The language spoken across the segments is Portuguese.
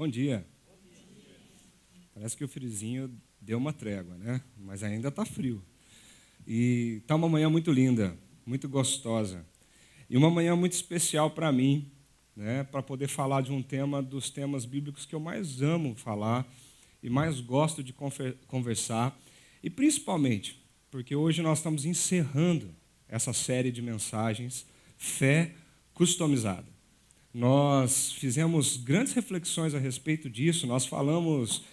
Bom dia. Parece que o friozinho deu uma trégua, né? Mas ainda está frio. E está uma manhã muito linda, muito gostosa. E uma manhã muito especial para mim, né? Para poder falar de um tema dos temas bíblicos que eu mais amo falar e mais gosto de conversar. E principalmente porque hoje nós estamos encerrando essa série de mensagens, Fé Customizada. Nós fizemos grandes reflexões a respeito disso, nós falamos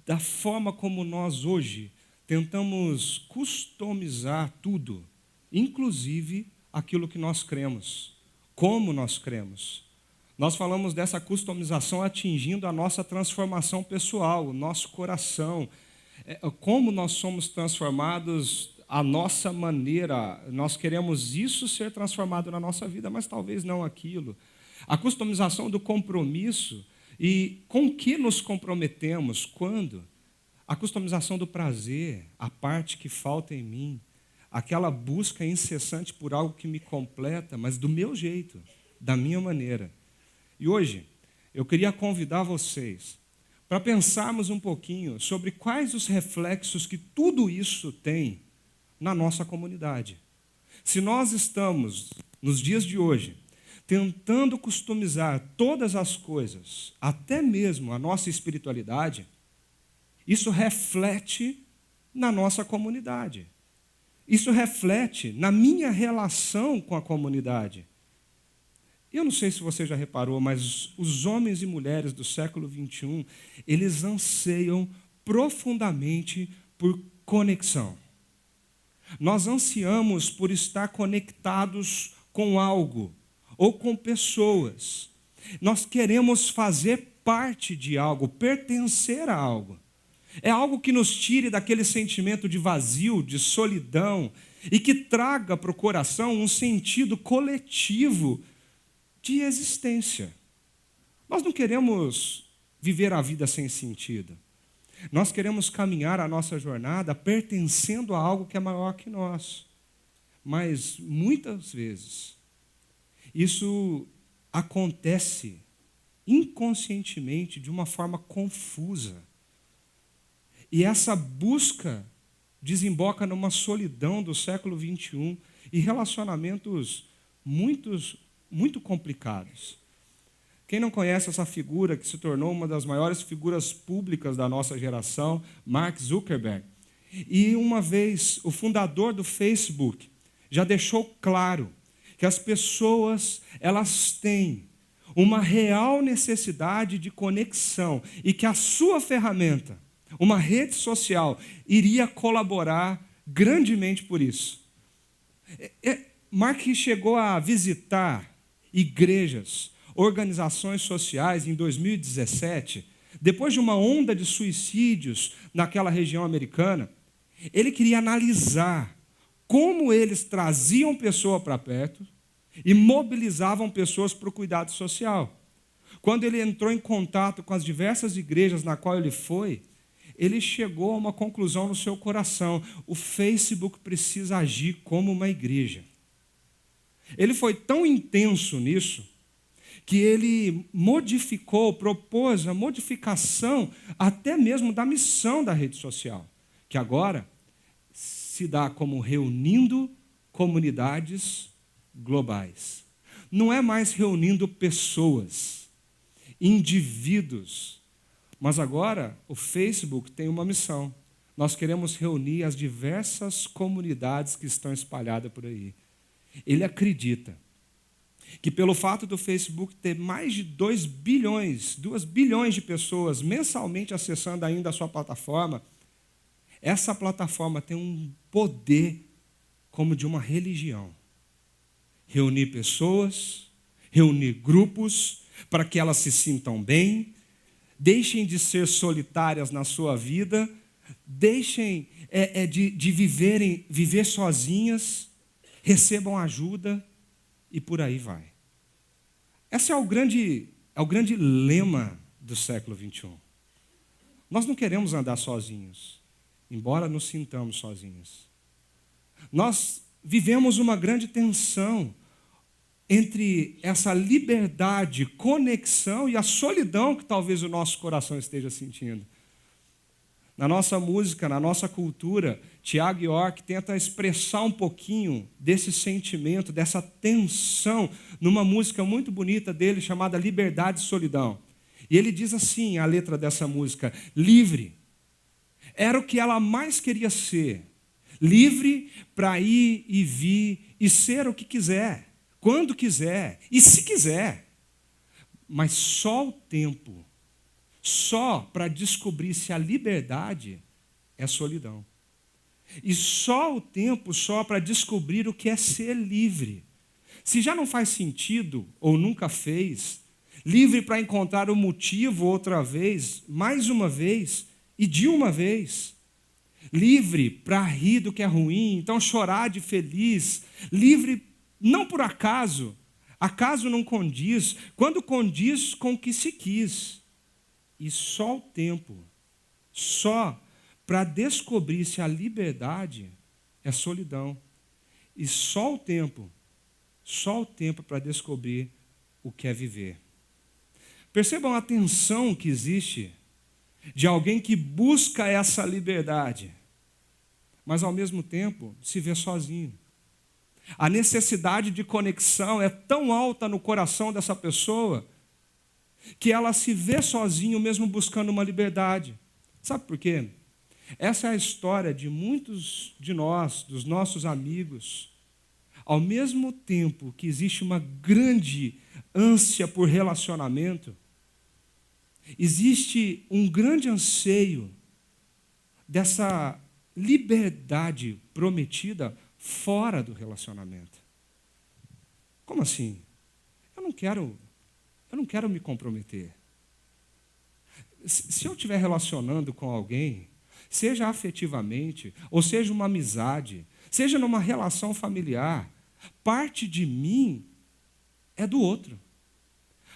da forma como nós hoje tentamos customizar tudo, inclusive aquilo que nós cremos, como nós cremos. Nós falamos dessa customização atingindo a nossa transformação pessoal, o nosso coração, como nós somos transformados à nossa maneira. Nós queremos isso ser transformado na nossa vida, mas talvez não aquilo. A customização do compromisso e com que nos comprometemos, quando? A customização do prazer, a parte que falta em mim, aquela busca incessante por algo que me completa, mas do meu jeito, da minha maneira. E hoje, eu queria convidar vocês para pensarmos um pouquinho sobre quais os reflexos que tudo isso tem na nossa comunidade. Se nós estamos, nos dias de hoje, tentando customizar todas as coisas, até mesmo a nossa espiritualidade, isso reflete na nossa comunidade. Isso reflete na minha relação com a comunidade. Eu não sei se você já reparou, mas os homens e mulheres do século XXI, eles anseiam profundamente por conexão. Nós ansiamos por estar conectados com algo, ou com pessoas. Nós queremos fazer parte de algo, pertencer a algo. É algo que nos tire daquele sentimento de vazio, de solidão, e que traga para o coração um sentido coletivo de existência. Nós não queremos viver a vida sem sentido. Nós queremos caminhar a nossa jornada pertencendo a algo que é maior que nós. Mas, muitas vezes, isso acontece inconscientemente, de uma forma confusa. E essa busca desemboca numa solidão do século XXI e relacionamentos muito complicados. Quem não conhece essa figura que se tornou uma das maiores figuras públicas da nossa geração, Mark Zuckerberg. E uma vez, o fundador do Facebook já deixou claro que as pessoas, elas têm uma real necessidade de conexão e que a sua ferramenta, uma rede social, iria colaborar grandemente por isso. Mark chegou a visitar igrejas, organizações sociais em 2017, depois de uma onda de suicídios naquela região americana. Ele queria analisar como eles traziam pessoas para perto e mobilizavam pessoas para o cuidado social. Quando ele entrou em contato com as diversas igrejas na qual ele foi, ele chegou a uma conclusão no seu coração: o Facebook precisa agir como uma igreja. Ele foi tão intenso nisso, que ele propôs a modificação até mesmo da missão da rede social, que agora se dá como reunindo comunidades globais. Não é mais reunindo pessoas, indivíduos, mas agora o Facebook tem uma missão. Nós queremos reunir as diversas comunidades que estão espalhadas por aí. Ele acredita que pelo fato do Facebook ter mais de 2 bilhões de pessoas mensalmente acessando ainda a sua plataforma, essa plataforma tem um poder como de uma religião. Reunir pessoas, reunir grupos, para que elas se sintam bem, deixem de ser solitárias na sua vida, deixem de viver sozinhas, recebam ajuda e por aí vai. Esse é o grande lema do século XXI. Nós não queremos andar sozinhos, embora nos sintamos sozinhos. Nós vivemos uma grande tensão entre essa liberdade, conexão e a solidão que talvez o nosso coração esteja sentindo. Na nossa música, na nossa cultura, Tiago York tenta expressar um pouquinho desse sentimento, dessa tensão, numa música muito bonita dele chamada Liberdade e Solidão. E ele diz assim, a letra dessa música: livre era o que ela mais queria ser, livre para ir e vir e ser o que quiser, quando quiser e se quiser. Mas só o tempo, só para descobrir se a liberdade é solidão. E só o tempo, só para descobrir o que é ser livre. Se já não faz sentido, ou nunca fez, livre para encontrar o motivo outra vez, mais uma vez e de uma vez. Livre para rir do que é ruim, então chorar de feliz. Livre não por acaso. Acaso não condiz, quando condiz com o que se quis. E só o tempo, só para descobrir se a liberdade é solidão. E só o tempo para descobrir o que é viver. Percebam a tensão que existe de alguém que busca essa liberdade, mas ao mesmo tempo se vê sozinho. A necessidade de conexão é tão alta no coração dessa pessoa que ela se vê sozinha mesmo buscando uma liberdade. Sabe por quê? Essa é a história de muitos de nós, dos nossos amigos. Ao mesmo tempo que existe uma grande ânsia por relacionamento, existe um grande anseio dessa liberdade prometida fora do relacionamento. Como assim? Eu não quero me comprometer. Se eu estiver relacionando com alguém, seja afetivamente, ou seja uma amizade, seja numa relação familiar, parte de mim é do outro.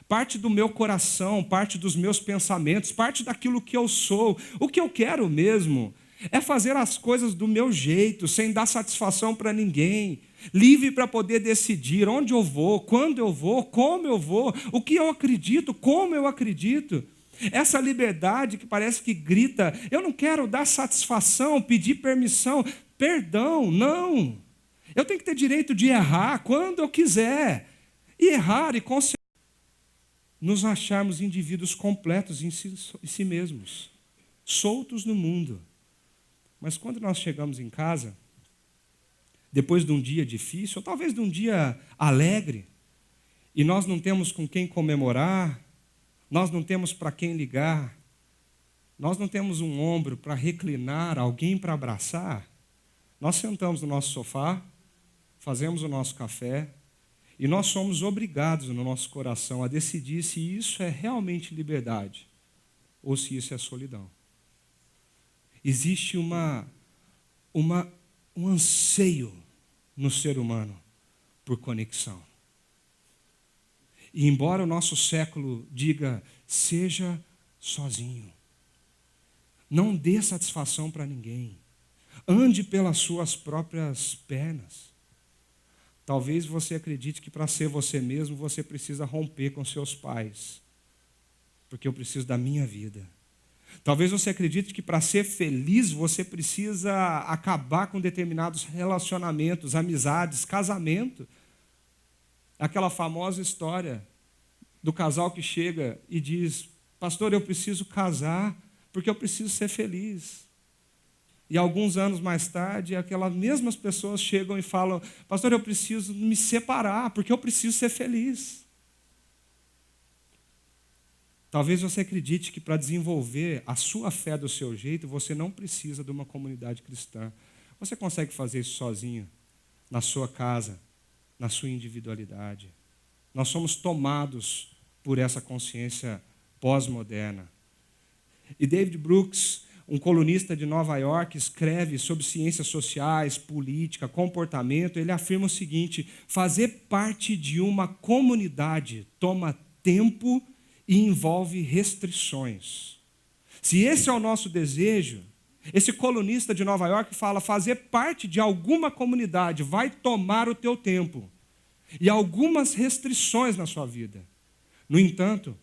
Parte do meu coração, parte dos meus pensamentos, parte daquilo que eu sou. O que eu quero mesmo é fazer as coisas do meu jeito, sem dar satisfação para ninguém, livre para poder decidir onde eu vou, quando eu vou, como eu vou, o que eu acredito, como eu acredito. Essa liberdade que parece que grita: eu não quero dar satisfação, pedir permissão, perdão, não. Eu tenho que ter direito de errar quando eu quiser. E errar e conseguir nos acharmos indivíduos completos em si mesmos, soltos no mundo. Mas quando nós chegamos em casa, depois de um dia difícil, ou talvez de um dia alegre, e nós não temos com quem comemorar, nós não temos para quem ligar, nós não temos um ombro para reclinar, alguém para abraçar, nós sentamos no nosso sofá, fazemos o nosso café, e nós somos obrigados no nosso coração a decidir se isso é realmente liberdade ou se isso é solidão. Existe um anseio no ser humano por conexão. E embora o nosso século diga: seja sozinho, não dê satisfação para ninguém, ande pelas suas próprias pernas. Talvez você acredite que para ser você mesmo você precisa romper com seus pais, porque eu preciso da minha vida. Talvez você acredite que para ser feliz você precisa acabar com determinados relacionamentos, amizades, casamento. Aquela famosa história do casal que chega e diz: pastor, eu preciso casar porque eu preciso ser feliz. E alguns anos mais tarde, aquelas mesmas pessoas chegam e falam: pastor, eu preciso me separar porque eu preciso ser feliz. Talvez você acredite que para desenvolver a sua fé do seu jeito, você não precisa de uma comunidade cristã. Você consegue fazer isso sozinho, na sua casa, na sua individualidade. Nós somos tomados por essa consciência pós-moderna. E David Brooks, um colunista de Nova York, escreve sobre ciências sociais, política, comportamento. Ele afirma o seguinte: fazer parte de uma comunidade toma tempo e envolve restrições. Se esse é o nosso desejo, esse colunista de Nova York fala: fazer parte de alguma comunidade vai tomar o teu tempo. e algumas restrições na sua vida. No entanto,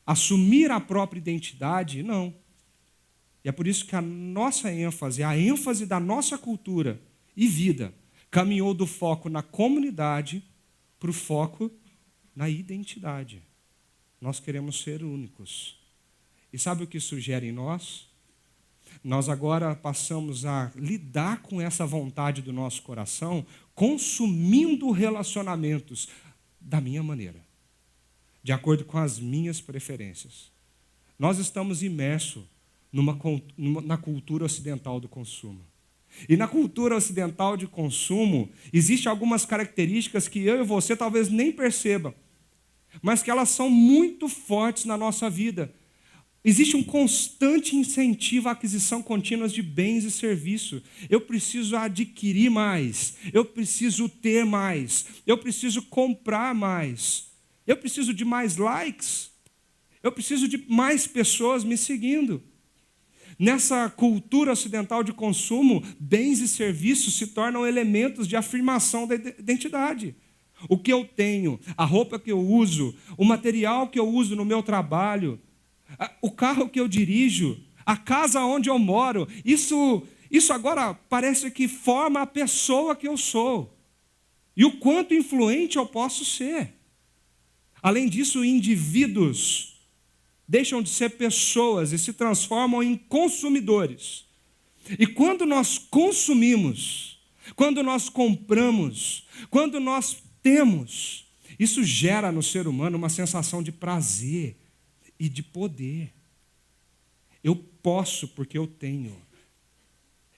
assumir a própria identidade, não. E é por isso que a nossa ênfase, a ênfase da nossa cultura e vida, caminhou do foco na comunidade para o foco na identidade. Nós queremos ser únicos. E sabe o que isso gera em nós? Nós agora passamos a lidar com essa vontade do nosso coração, consumindo relacionamentos da minha maneira, de acordo com as minhas preferências. Nós estamos imersos na cultura ocidental do consumo. E na cultura ocidental de consumo, existem algumas características que eu e você talvez nem percebam, mas que elas são muito fortes na nossa vida. Existe um constante incentivo à aquisição contínua de bens e serviços. Eu preciso adquirir mais, eu preciso ter mais, eu preciso comprar mais, eu preciso de mais likes, eu preciso de mais pessoas me seguindo. Nessa cultura ocidental de consumo, bens e serviços se tornam elementos de afirmação da identidade. O que eu tenho, a roupa que eu uso, o material que eu uso no meu trabalho, o carro que eu dirijo, a casa onde eu moro, isso agora parece que forma a pessoa que eu sou. E o quanto influente eu posso ser. Além disso, indivíduos deixam de ser pessoas e se transformam em consumidores. E quando nós consumimos, quando nós compramos, quando nós temos, isso gera no ser humano uma sensação de prazer e de poder. Eu posso porque eu tenho.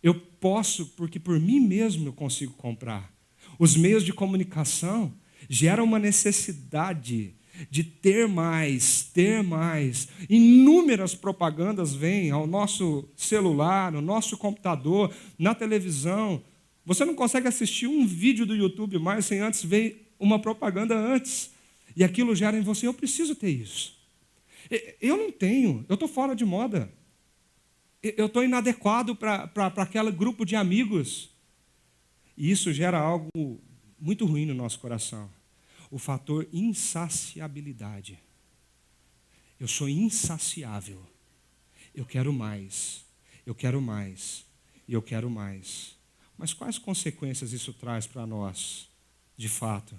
Eu posso porque por mim mesmo eu consigo comprar. Os meios de comunicação geram uma necessidade de ter mais, ter mais. Inúmeras propagandas vêm ao nosso celular, no nosso computador, na televisão. Você não consegue assistir um vídeo do YouTube mais sem antes ver uma propaganda antes. E aquilo gera em você, eu preciso ter isso. Eu não tenho, eu estou fora de moda. Eu estou inadequado para aquele grupo de amigos. E isso gera algo muito ruim no nosso coração. O fator insaciabilidade. Eu sou insaciável. Eu quero mais, eu quero mais, e eu quero mais. Mas quais consequências isso traz para nós, de fato?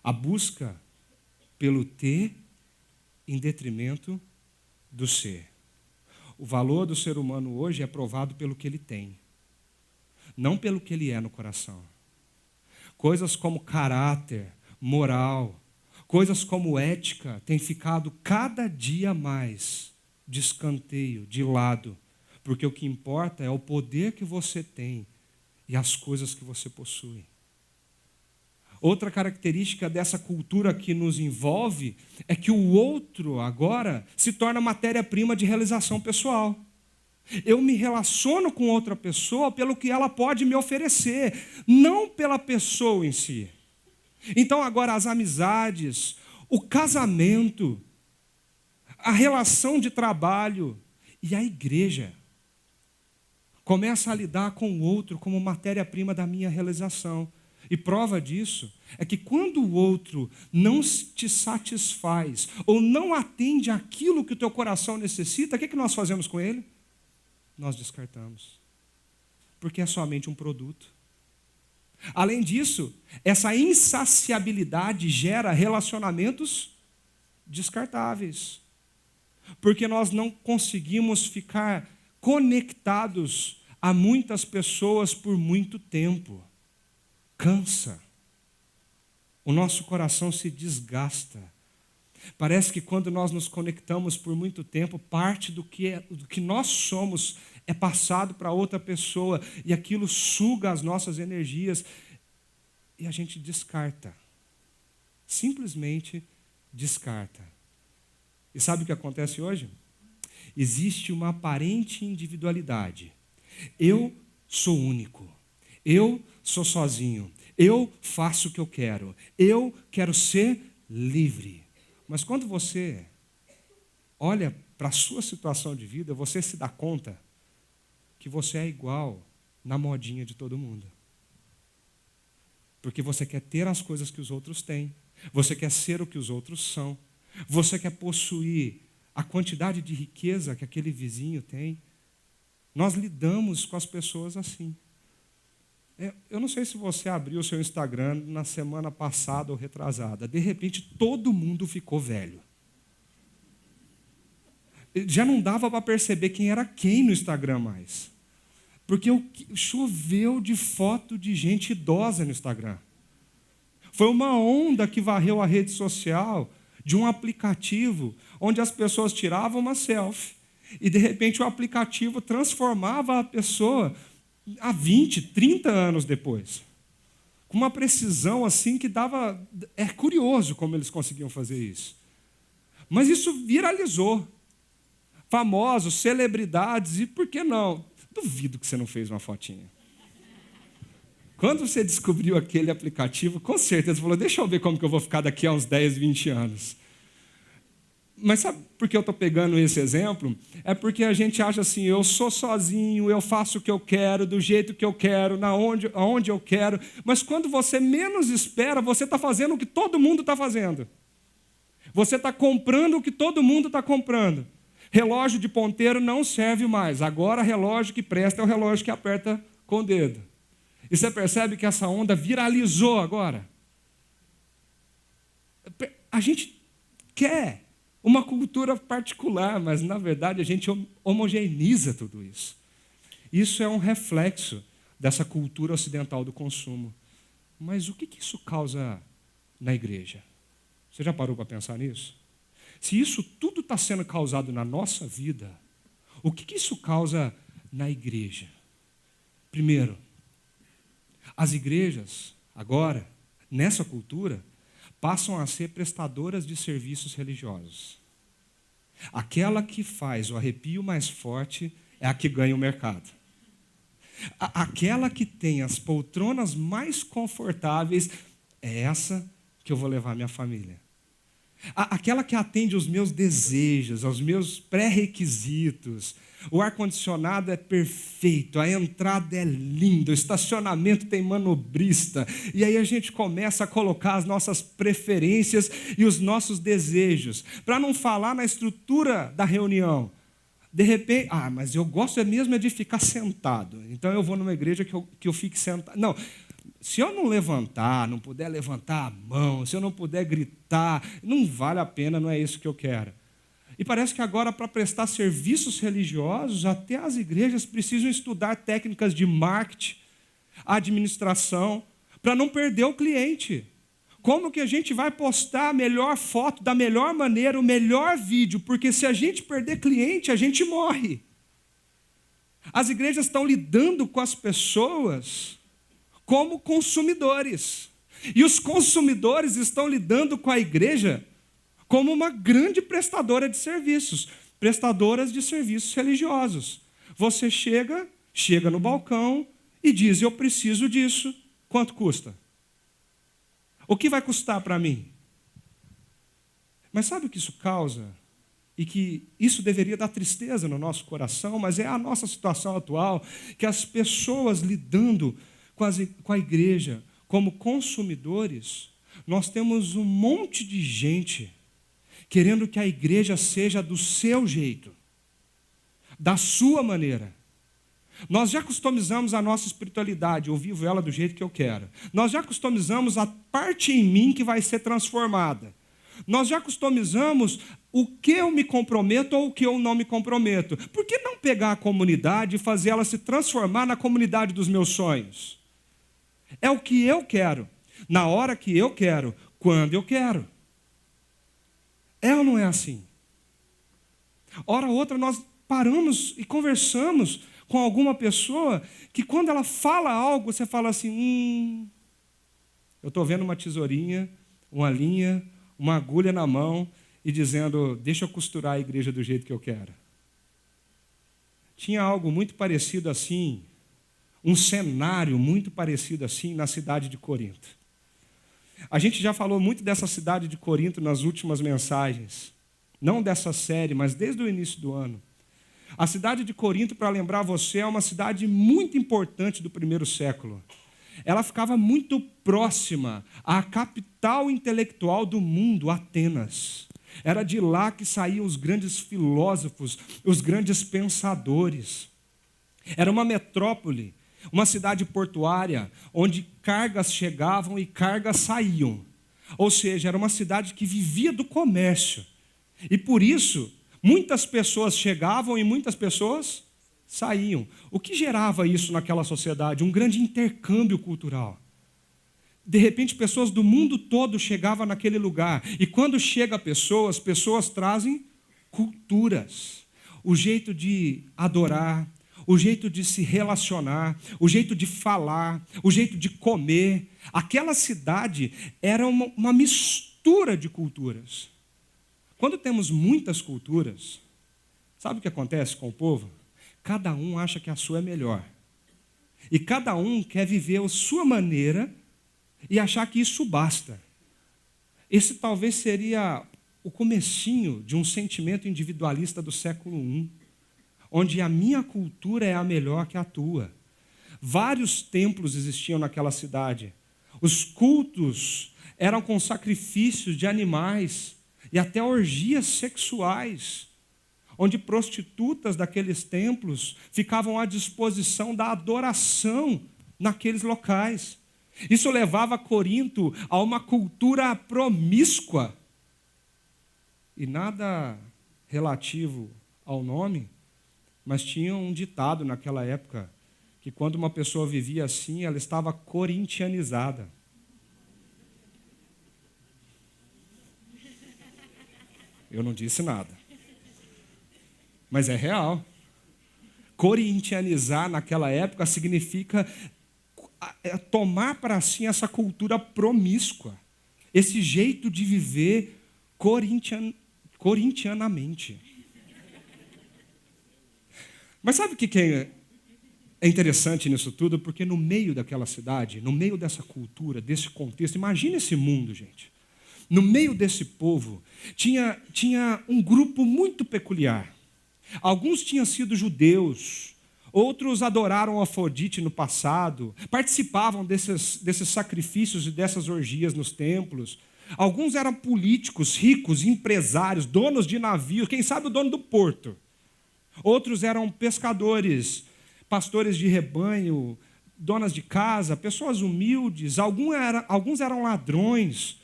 A busca pelo ter em detrimento do ser. O valor do ser humano hoje é provado pelo que ele tem, não pelo que ele é no coração. Coisas como caráter, moral, coisas como ética têm ficado cada dia mais de escanteio, de lado, porque o que importa é o poder que você tem e as coisas que você possui. Outra característica dessa cultura que nos envolve é que o outro agora se torna matéria-prima de realização pessoal. Eu me relaciono com outra pessoa pelo que ela pode me oferecer, não pela pessoa em si. Então agora as amizades, o casamento, a relação de trabalho e a igreja começa a lidar com o outro como matéria-prima da minha realização. E prova disso é que quando o outro não te satisfaz ou não atende àquilo que o teu coração necessita, o que nós fazemos com ele? Nós descartamos. Porque é somente um produto. Além disso, essa insaciabilidade gera relacionamentos descartáveis. Porque nós não conseguimos ficar conectados a muitas pessoas por muito tempo. Cansa. O nosso coração se desgasta. Parece que quando nós nos conectamos por muito tempo, parte do que nós somos é passado para outra pessoa e aquilo suga as nossas energias e a gente descarta. Simplesmente descarta. E sabe o que acontece hoje? Existe uma aparente individualidade. Eu sou único. Eu sou sozinho. Eu faço o que eu quero. Eu quero ser livre. Mas quando você olha para a sua situação de vida, você se dá conta que você é igual na modinha de todo mundo. Porque você quer ter as coisas que os outros têm. Você quer ser o que os outros são. Você quer possuir a quantidade de riqueza que aquele vizinho tem. Nós lidamos com as pessoas assim. Eu não sei se você abriu o seu Instagram na semana passada ou retrasada. De repente, todo mundo ficou velho. Já não dava para perceber quem era quem no Instagram mais. Porque choveu de foto de gente idosa no Instagram. Foi uma onda que varreu a rede social de um aplicativo onde as pessoas tiravam uma selfie e, de repente, o aplicativo transformava a pessoa há 20, 30 anos depois. Com uma precisão assim que dava... É curioso como eles conseguiam fazer isso. Mas isso viralizou. Famosos, celebridades, e por que não? Duvido que você não fez uma fotinha. Quando você descobriu aquele aplicativo, com certeza falou, deixa eu ver como que eu vou ficar daqui a uns 10, 20 anos. Mas sabe por que eu estou pegando esse exemplo? É porque a gente acha assim, eu sou sozinho, eu faço o que eu quero, do jeito que eu quero, aonde eu quero. Mas quando você menos espera, você está fazendo o que todo mundo está fazendo. Você está comprando o que todo mundo está comprando. Relógio de ponteiro não serve mais. Agora, relógio que presta é o relógio que aperta com o dedo. E você percebe que essa onda viralizou agora? A gente quer uma cultura particular, mas, na verdade, a gente homogeneiza tudo isso. Isso é um reflexo dessa cultura ocidental do consumo. Mas o que isso causa na igreja? Você já parou para pensar nisso? Se isso tudo está sendo causado na nossa vida, o que isso causa na igreja? Primeiro, as igrejas, agora, nessa cultura, passam a ser prestadoras de serviços religiosos. Aquela que faz o arrepio mais forte é a que ganha o mercado. Aquela que tem as poltronas mais confortáveis é essa que eu vou levar minha família. Aquela que atende os meus desejos, aos meus pré-requisitos. O ar-condicionado é perfeito, a entrada é linda, o estacionamento tem manobrista. E aí a gente começa a colocar as nossas preferências e os nossos desejos. Para não falar na estrutura da reunião. De repente, mas eu gosto mesmo de ficar sentado. Então eu vou numa igreja que eu fique sentado. Não. Se eu não levantar, não puder levantar a mão, se eu não puder gritar, não vale a pena, não é isso que eu quero. E parece que agora, para prestar serviços religiosos, até as igrejas precisam estudar técnicas de marketing, administração, para não perder o cliente. Como que a gente vai postar a melhor foto, da melhor maneira, o melhor vídeo? Porque se a gente perder cliente, a gente morre. As igrejas estão lidando com as pessoas como consumidores. E os consumidores estão lidando com a igreja como uma grande prestadora de serviços, prestadoras de serviços religiosos. Você chega no balcão e diz, eu preciso disso, quanto custa? O que vai custar para mim? Mas sabe o que isso causa? E que isso deveria dar tristeza no nosso coração, mas é a nossa situação atual, que as pessoas lidando com a igreja como consumidores, nós temos um monte de gente querendo que a igreja seja do seu jeito, da sua maneira. Nós já customizamos a nossa espiritualidade, eu vivo ela do jeito que eu quero. Nós já customizamos a parte em mim que vai ser transformada. Nós já customizamos o que eu me comprometo ou o que eu não me comprometo. Por que não pegar a comunidade e fazer ela se transformar na comunidade dos meus sonhos? É o que eu quero, na hora que eu quero, quando eu quero. É ou não é assim? Hora ou outra nós paramos e conversamos com alguma pessoa que quando ela fala algo, você fala assim, eu estou vendo uma tesourinha, uma linha, uma agulha na mão e dizendo, deixa eu costurar a igreja do jeito que eu quero. Tinha algo muito parecido assim, um cenário muito parecido assim na cidade de Corinto. A gente já falou muito dessa cidade de Corinto nas últimas mensagens. Não dessa série, mas desde o início do ano. A cidade de Corinto, para lembrar você, é uma cidade muito importante do primeiro século. ela ficava muito próxima à capital intelectual do mundo, Atenas. Era de lá que saíam os grandes filósofos, os grandes pensadores. Era uma metrópole, uma cidade portuária, onde cargas chegavam e cargas saíam. Ou seja, era uma cidade que vivia do comércio. E por isso, muitas pessoas chegavam e muitas pessoas saíam. O que gerava isso naquela sociedade? Um grande intercâmbio cultural. De repente, pessoas do mundo todo chegavam naquele lugar. E quando chega pessoas, pessoas trazem culturas. O jeito de adorar, o jeito de se relacionar, o jeito de falar, o jeito de comer. Aquela cidade era uma mistura de culturas. Quando temos muitas culturas, sabe o que acontece com o povo? Cada um acha que a sua é melhor. E cada um quer viver a sua maneira e achar que isso basta. Esse talvez seria o comecinho de um sentimento individualista do século I, onde a minha cultura é a melhor que a tua. Vários templos existiam naquela cidade. Os cultos eram com sacrifícios de animais e até orgias sexuais, onde prostitutas daqueles templos ficavam à disposição da adoração naqueles locais. Isso levava Corinto a uma cultura promíscua. E nada relativo ao nome, mas tinha um ditado naquela época, que quando uma pessoa vivia assim, ela estava corintianizada. Eu não disse nada. Mas é real. Corintianizar naquela época significa tomar para si essa cultura promíscua, esse jeito de viver corintianamente. Mas sabe o que é interessante nisso tudo? Porque no meio daquela cidade, no meio dessa cultura, desse contexto, imagina esse mundo, gente. No meio desse povo, tinha um grupo muito peculiar. Alguns tinham sido judeus, outros adoraram Afrodite no passado, participavam desses sacrifícios e dessas orgias nos templos. Alguns eram políticos, ricos, empresários, donos de navios, quem sabe o dono do porto. Outros eram pescadores, pastores de rebanho, donas de casa, pessoas humildes. Alguns eram ladrões,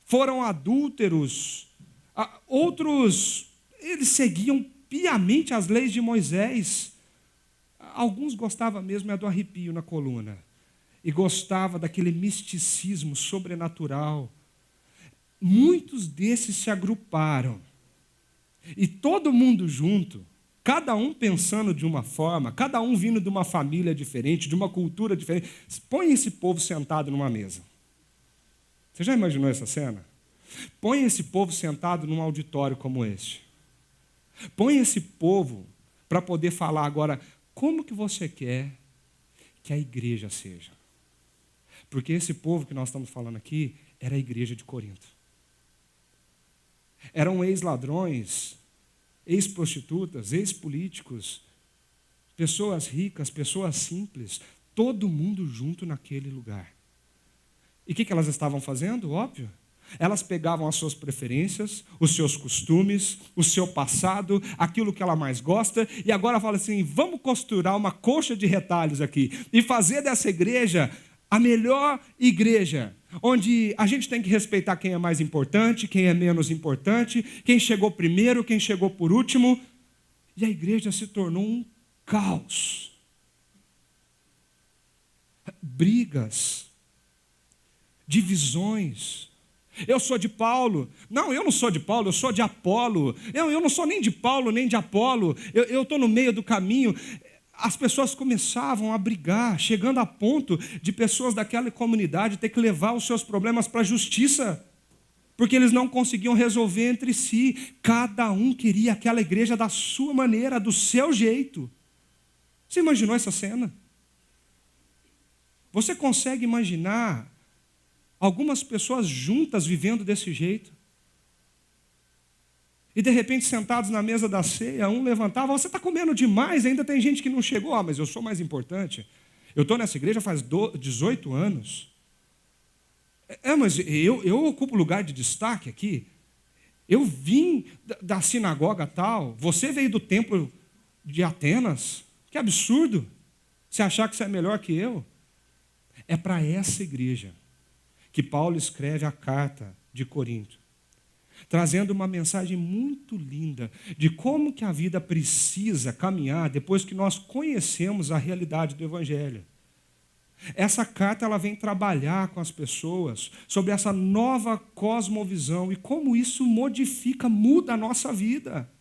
foram adúlteros. Outros, eles seguiam piamente as leis de Moisés. Alguns gostavam mesmo do arrepio na coluna. E gostavam daquele misticismo sobrenatural. Muitos desses se agruparam. E todo mundo junto, cada um pensando de uma forma, cada um vindo de uma família diferente, de uma cultura diferente. Põe esse povo sentado numa mesa. Você já imaginou essa cena? Põe esse povo sentado num auditório como este. Põe esse povo para poder falar agora como que você quer que a igreja seja. Porque esse povo que nós estamos falando aqui era a igreja de Corinto. Eram ex-ladrões, ex-prostitutas, ex-políticos, pessoas ricas, pessoas simples, todo mundo junto naquele lugar. E o que elas estavam fazendo? Óbvio. Elas pegavam as suas preferências, os seus costumes, o seu passado, aquilo que ela mais gosta, e agora fala assim, vamos costurar uma coxa de retalhos aqui e fazer dessa igreja a melhor igreja, onde a gente tem que respeitar quem é mais importante, quem é menos importante, quem chegou primeiro, quem chegou por último. E a igreja se tornou um caos. Brigas, divisões. Eu sou de Paulo. Não, eu não sou de Paulo, eu sou de Apolo. Eu não sou nem de Paulo, nem de Apolo. Eu estou no meio do caminho. As pessoas começavam a brigar, chegando a ponto de pessoas daquela comunidade ter que levar os seus problemas para a justiça, porque eles não conseguiam resolver entre si. Cada um queria aquela igreja da sua maneira, do seu jeito. Você imaginou essa cena? Você consegue imaginar algumas pessoas juntas vivendo desse jeito? E de repente, sentados na mesa da ceia, um levantava, você está comendo demais, ainda tem gente que não chegou, mas eu sou mais importante. Eu estou nessa igreja faz 18 anos. Mas eu ocupo lugar de destaque aqui. Eu vim da sinagoga tal. Você veio do templo de Atenas. Que absurdo. Você achar que você é melhor que eu. É para essa igreja que Paulo escreve a carta de Corinto, trazendo uma mensagem muito linda de como que a vida precisa caminhar depois que nós conhecemos a realidade do Evangelho. Essa carta ela vem trabalhar com as pessoas sobre essa nova cosmovisão e como isso modifica, muda a nossa vida.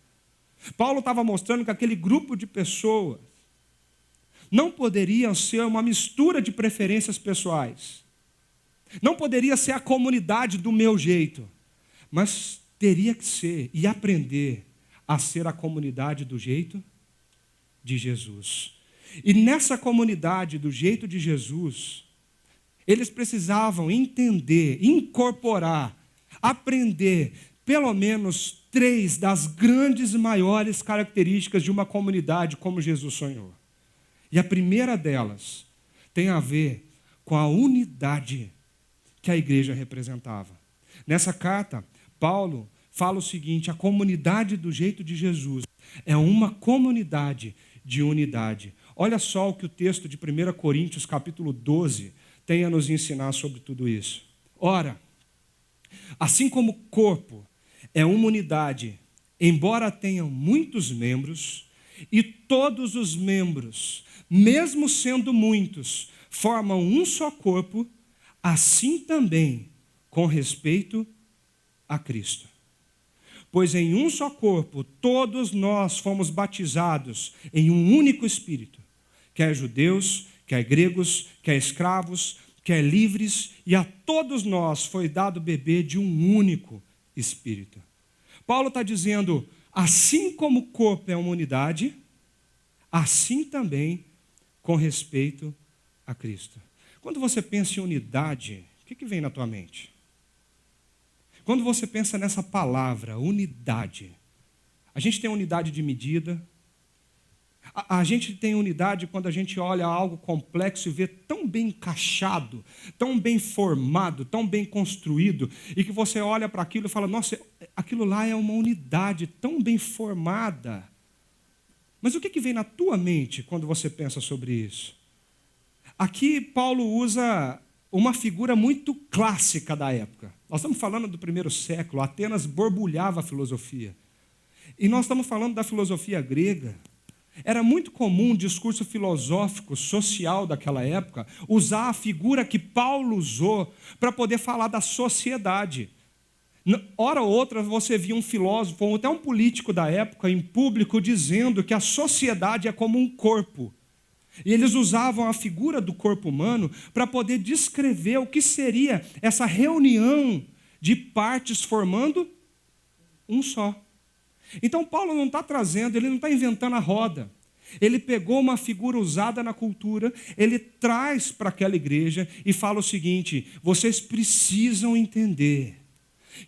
Paulo estava mostrando que aquele grupo de pessoas não poderia ser uma mistura de preferências pessoais. Não poderia ser a comunidade do meu jeito, mas teria que ser e aprender a ser a comunidade do jeito de Jesus. E nessa comunidade do jeito de Jesus, eles precisavam entender, incorporar, aprender pelo menos 3 das grandes e maiores características de uma comunidade como Jesus sonhou. E a primeira delas tem a ver com a unidade que a igreja representava. Nessa carta, Paulo fala o seguinte: a comunidade do jeito de Jesus é uma comunidade de unidade. Olha só o que o texto de 1 Coríntios, capítulo 12, tem a nos ensinar sobre tudo isso. Ora, assim como o corpo é uma unidade, embora tenham muitos membros, e todos os membros, mesmo sendo muitos, formam um só corpo, assim também com respeito a Cristo. Pois em um só corpo, todos nós fomos batizados em um único Espírito, quer judeus, quer gregos, quer escravos, quer livres, e a todos nós foi dado beber de um único Espírito. Paulo está dizendo, assim como o corpo é uma unidade, assim também com respeito a Cristo. Quando você pensa em unidade, o que vem na tua mente? Quando você pensa nessa palavra, unidade, a gente tem unidade de medida, a gente tem unidade quando a gente olha algo complexo e vê tão bem encaixado, tão bem formado, tão bem construído, e que você olha para aquilo e fala, nossa, aquilo lá é uma unidade tão bem formada. Mas o que vem na tua mente quando você pensa sobre isso? Aqui Paulo usa uma figura muito clássica da época. Nós estamos falando do primeiro século, Atenas borbulhava a filosofia. E nós estamos falando da filosofia grega. Era muito comum o discurso filosófico, social daquela época, usar a figura que Paulo usou para poder falar da sociedade. Hora ou outra você via um filósofo, ou até um político da época, em público, dizendo que a sociedade é como um corpo. E eles usavam a figura do corpo humano para poder descrever o que seria essa reunião de partes formando um só. Então Paulo não está trazendo, ele não está inventando a roda. Ele pegou uma figura usada na cultura, ele traz para aquela igreja e fala o seguinte: vocês precisam entender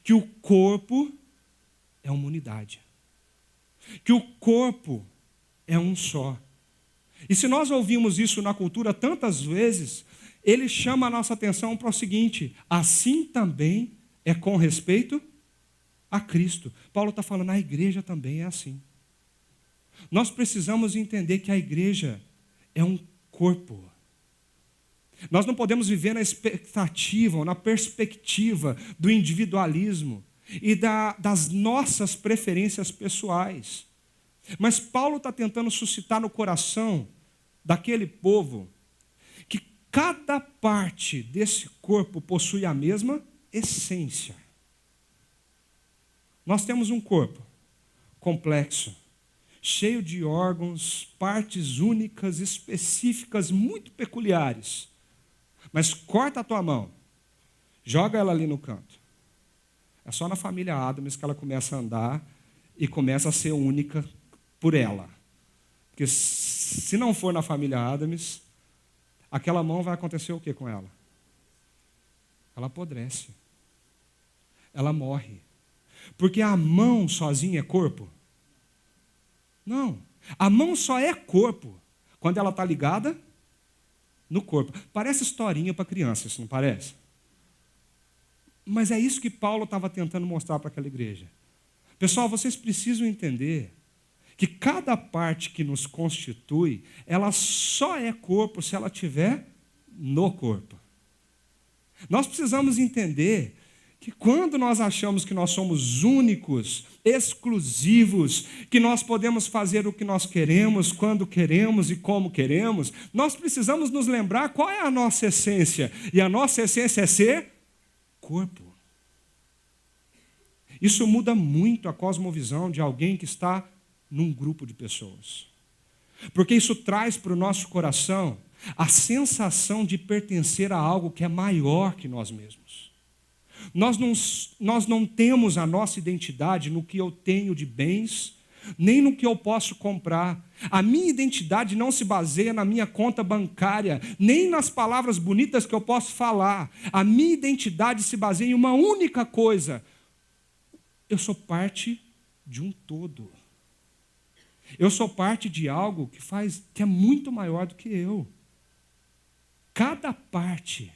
que o corpo é uma unidade, que o corpo é um só. E se nós ouvimos isso na cultura tantas vezes, ele chama a nossa atenção para o seguinte: assim também é com respeito a Cristo. Paulo está falando, a igreja também é assim. Nós precisamos entender que a igreja é um corpo. Nós não podemos viver na expectativa ou na perspectiva do individualismo e das nossas preferências pessoais. Mas Paulo está tentando suscitar no coração daquele povo que cada parte desse corpo possui a mesma essência. Nós temos um corpo complexo, cheio de órgãos, partes únicas, específicas, muito peculiares. Mas corta a tua mão, joga ela ali no canto. É só na família Adams que ela começa a andar e começa a ser única por ela. Porque se não for na família Adams, aquela mão vai acontecer o que com ela? Ela apodrece. Ela morre. Porque a mão sozinha é corpo? Não. A mão só é corpo quando ela está ligada no corpo. Parece historinha para criança, isso não parece? Mas é isso que Paulo estava tentando mostrar para aquela igreja. Pessoal, vocês precisam entender que cada parte que nos constitui, ela só é corpo se ela estiver no corpo. Nós precisamos entender que quando nós achamos que nós somos únicos, exclusivos, que nós podemos fazer o que nós queremos, quando queremos e como queremos, nós precisamos nos lembrar qual é a nossa essência. E a nossa essência é ser corpo. Isso muda muito a cosmovisão de alguém que está num grupo de pessoas. Porque isso traz para o nosso coração a sensação de pertencer a algo que é maior que nós mesmos. Nós não temos a nossa identidade no que eu tenho de bens, nem no que eu posso comprar. A minha identidade não se baseia na minha conta bancária, nem nas palavras bonitas que eu posso falar. A minha identidade se baseia em uma única coisa. Eu sou parte de um todo. Eu sou parte de algo que é muito maior do que eu. Cada parte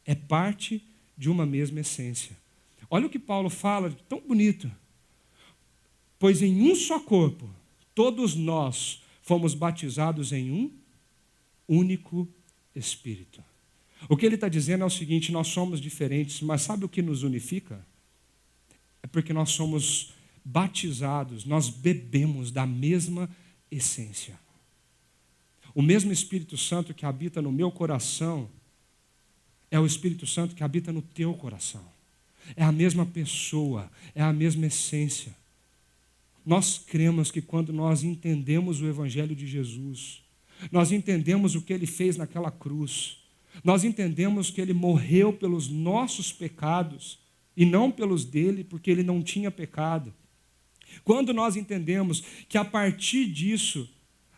é parte de uma mesma essência. Olha o que Paulo fala, tão bonito. Pois em um só corpo, todos nós fomos batizados em um único Espírito. O que ele está dizendo é o seguinte: nós somos diferentes, mas sabe o que nos unifica? É porque nós somos batizados, nós bebemos da mesma essência. O mesmo Espírito Santo que habita no meu coração é o Espírito Santo que habita no teu coração. É a mesma pessoa, é a mesma essência. Nós cremos que quando nós entendemos o Evangelho de Jesus, nós entendemos o que Ele fez naquela cruz, nós entendemos que Ele morreu pelos nossos pecados e não pelos dele, porque Ele não tinha pecado. Quando nós entendemos que a partir disso,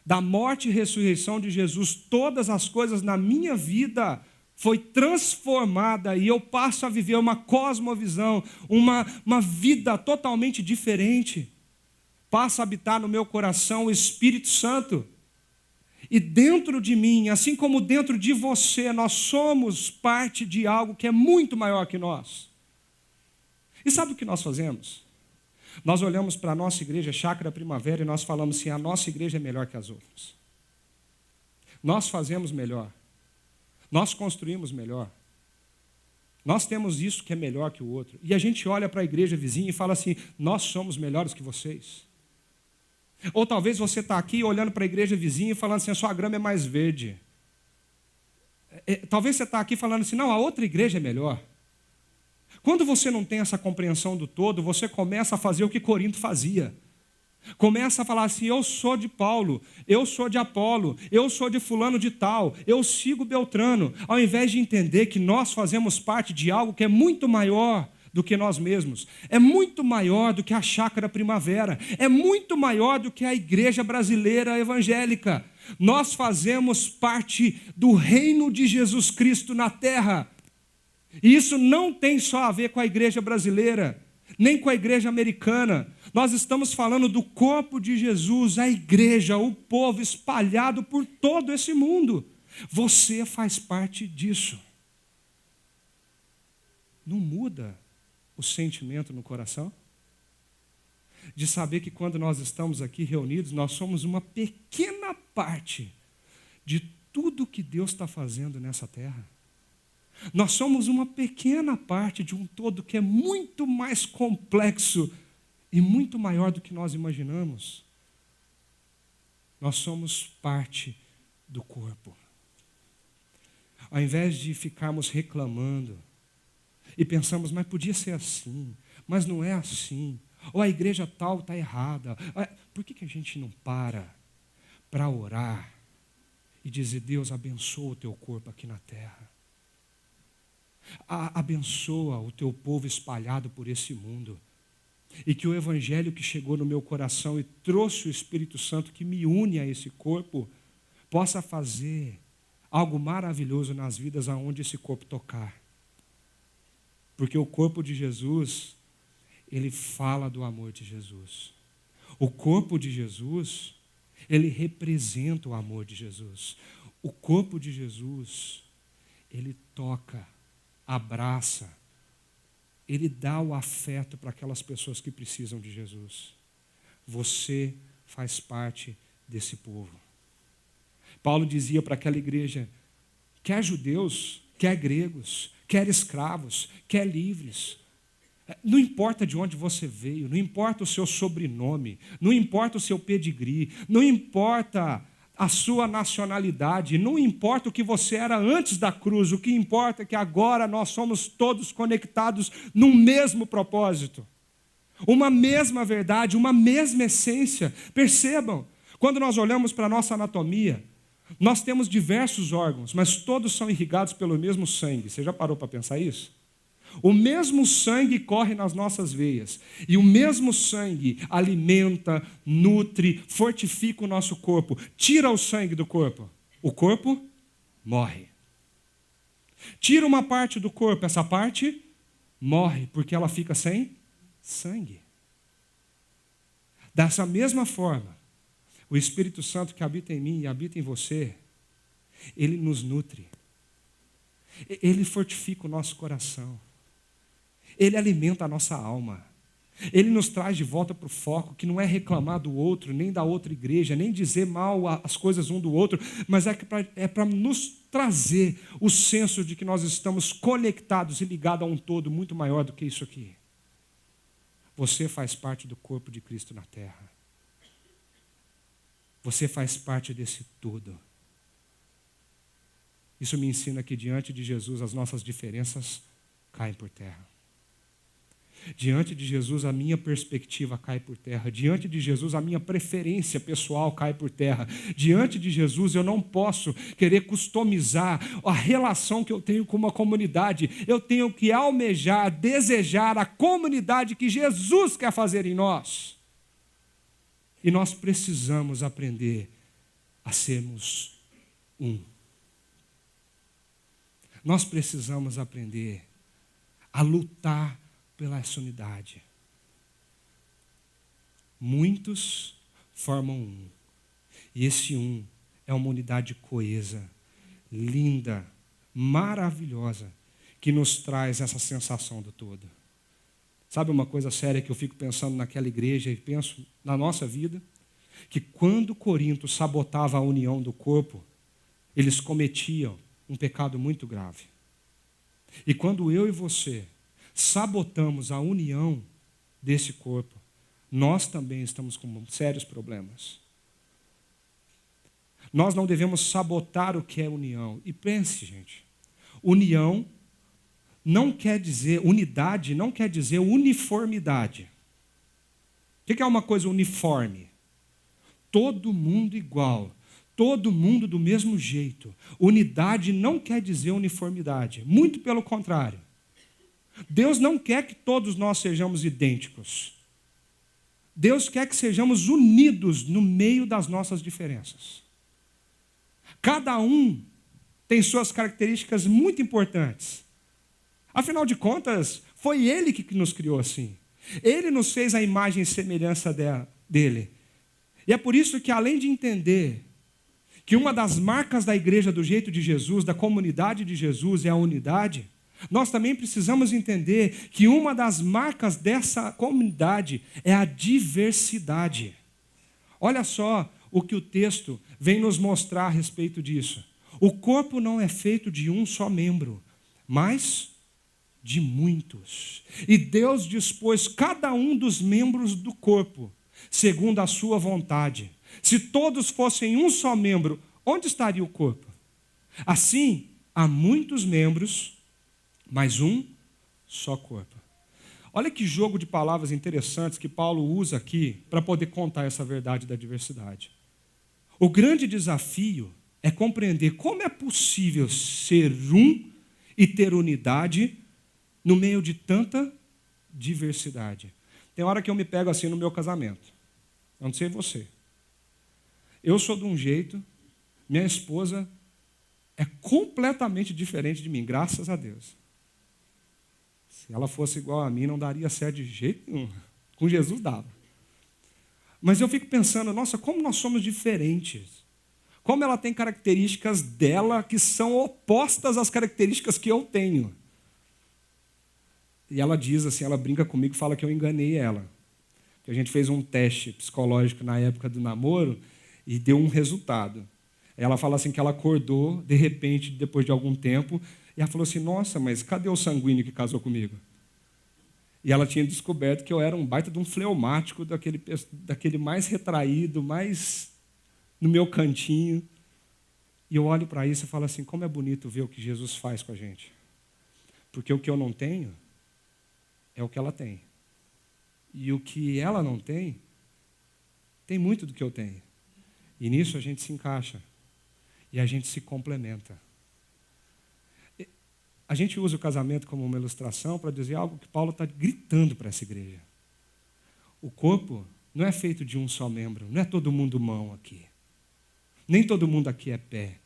da morte e ressurreição de Jesus, todas as coisas na minha vida foi transformada e eu passo a viver uma cosmovisão, uma vida totalmente diferente. Passa a habitar no meu coração o Espírito Santo. E dentro de mim, assim como dentro de você, nós somos parte de algo que é muito maior que nós. E sabe o que nós fazemos? Nós olhamos para a nossa igreja, Chácara Primavera, e nós falamos assim: a nossa igreja é melhor que as outras. Nós fazemos melhor. Nós construímos melhor. Nós temos isso que é melhor que o outro. E a gente olha para a igreja vizinha e fala assim: nós somos melhores que vocês. Ou talvez você está aqui olhando para a igreja vizinha e falando assim: a sua grama é mais verde. Talvez você está aqui falando assim: não, a outra igreja é melhor. Quando você não tem essa compreensão do todo, você começa a fazer o que Corinto fazia. Começa a falar assim: eu sou de Paulo, eu sou de Apolo, eu sou de fulano de tal, eu sigo Beltrano, ao invés de entender que nós fazemos parte de algo que é muito maior do que nós mesmos, é muito maior do que a Chácara Primavera, é muito maior do que a igreja brasileira evangélica. Nós fazemos parte do reino de Jesus Cristo na terra. E isso não tem só a ver com a igreja brasileira, nem com a igreja americana. Nós estamos falando do corpo de Jesus, a igreja, o povo espalhado por todo esse mundo. Você faz parte disso. Não muda o sentimento no coração? De saber que quando nós estamos aqui reunidos, nós somos uma pequena parte de tudo que Deus está fazendo nessa terra. Nós somos uma pequena parte de um todo que é muito mais complexo e muito maior do que nós imaginamos. Nós somos parte do corpo. Ao invés de ficarmos reclamando e pensamos: mas podia ser assim, mas não é assim, ou a igreja tal está errada. Por que a gente não para orar e dizer: Deus, abençoa o teu corpo aqui na terra. Abençoa o teu povo espalhado por esse mundo. E que o evangelho que chegou no meu coração e trouxe o Espírito Santo que me une a esse corpo, possa fazer algo maravilhoso nas vidas aonde esse corpo tocar. Porque o corpo de Jesus, ele fala do amor de Jesus. O corpo de Jesus, Ele representa o amor de Jesus. O corpo de Jesus, ele toca, abraça, ele dá o afeto para aquelas pessoas que precisam de Jesus. Você faz parte desse povo. Paulo dizia para aquela igreja, quer judeus, quer gregos, quer escravos, quer livres, não importa de onde você veio, não importa o seu sobrenome, não importa o seu pedigree, não importa a sua nacionalidade, não importa o que você era antes da cruz, o que importa é que agora nós somos todos conectados num mesmo propósito, uma mesma verdade, uma mesma essência. Percebam, quando nós olhamos para a nossa anatomia, nós temos diversos órgãos, mas todos são irrigados pelo mesmo sangue. Você já parou para pensar isso? O mesmo sangue corre nas nossas veias. E o mesmo sangue alimenta, nutre, fortifica o nosso corpo. Tira o sangue do corpo, o corpo morre. Tira uma parte do corpo, essa parte morre, porque ela fica sem sangue. Dessa mesma forma, o Espírito Santo que habita em mim e habita em você, ele nos nutre. Ele fortifica o nosso coração. Ele alimenta a nossa alma. Ele nos traz de volta para o foco, que não é reclamar do outro, nem da outra igreja, nem dizer mal as coisas um do outro, mas é para nos trazer o senso de que nós estamos conectados e ligados a um todo muito maior do que isso aqui. Você faz parte do corpo de Cristo na terra. Você faz parte desse todo. Isso me ensina que diante de Jesus as nossas diferenças caem por terra. Diante de Jesus a minha perspectiva cai por terra. Diante de Jesus a minha preferência pessoal cai por terra. Diante de Jesus eu não posso querer customizar a relação que eu tenho com uma comunidade. Eu tenho que almejar, desejar a comunidade que Jesus quer fazer em nós. E nós precisamos aprender a sermos um. Nós precisamos aprender a lutar pela essa unidade. Muitos formam um. E esse um é uma unidade coesa, linda, maravilhosa, que nos traz essa sensação do todo. Sabe uma coisa séria que eu fico pensando naquela igreja e penso na nossa vida? Que quando Corinto sabotava a união do corpo, eles cometiam um pecado muito grave. E quando eu e você sabotamos a união desse corpo, nós também estamos com sérios problemas. Nós não devemos sabotar o que é união. E pense, gente, união não quer dizer, unidade não quer dizer uniformidade. O que é uma coisa uniforme? Todo mundo igual, todo mundo do mesmo jeito. Unidade não quer dizer uniformidade, muito pelo contrário. Deus não quer que todos nós sejamos idênticos. Deus quer que sejamos unidos no meio das nossas diferenças. Cada um tem suas características muito importantes. Afinal de contas, foi Ele que nos criou assim. Ele nos fez a imagem e semelhança dele. E é por isso que, além de entender que uma das marcas da igreja do jeito de Jesus, da comunidade de Jesus, é a unidade, nós também precisamos entender que uma das marcas dessa comunidade é a diversidade. Olha só o que o texto vem nos mostrar a respeito disso. O corpo não é feito de um só membro, mas de muitos. E Deus dispôs cada um dos membros do corpo, segundo a sua vontade. Se todos fossem um só membro, onde estaria o corpo? Assim, há muitos membros, mas um só corpo. Olha que jogo de palavras interessantes que Paulo usa aqui para poder contar essa verdade da diversidade. O grande desafio é compreender como é possível ser um e ter unidade no meio de tanta diversidade. Tem hora que eu me pego assim no meu casamento. Eu não sei você. Eu sou de um jeito, minha esposa é completamente diferente de mim, graças a Deus. Se ela fosse igual a mim, não daria certo de jeito nenhum. Com Jesus dava. Mas eu fico pensando, nossa, como nós somos diferentes. Como ela tem características dela que são opostas às características que eu tenho. E ela diz assim, ela brinca comigo e fala que eu enganei ela. Que a gente fez um teste psicológico na época do namoro e deu um resultado. Ela fala assim que ela acordou, de repente, depois de algum tempo, e ela falou assim, nossa, mas cadê o sanguíneo que casou comigo? E ela tinha descoberto que eu era um baita de um fleumático, daquele mais retraído, mais no meu cantinho. E eu olho para isso e falo assim, como é bonito ver o que Jesus faz com a gente. Porque o que eu não tenho é o que ela tem. E o que ela não tem, tem muito do que eu tenho. E nisso a gente se encaixa. E a gente se complementa. A gente usa o casamento como uma ilustração para dizer algo que Paulo está gritando para essa igreja. O corpo não é feito de um só membro, não é todo mundo mão aqui. Nem todo mundo aqui é pé.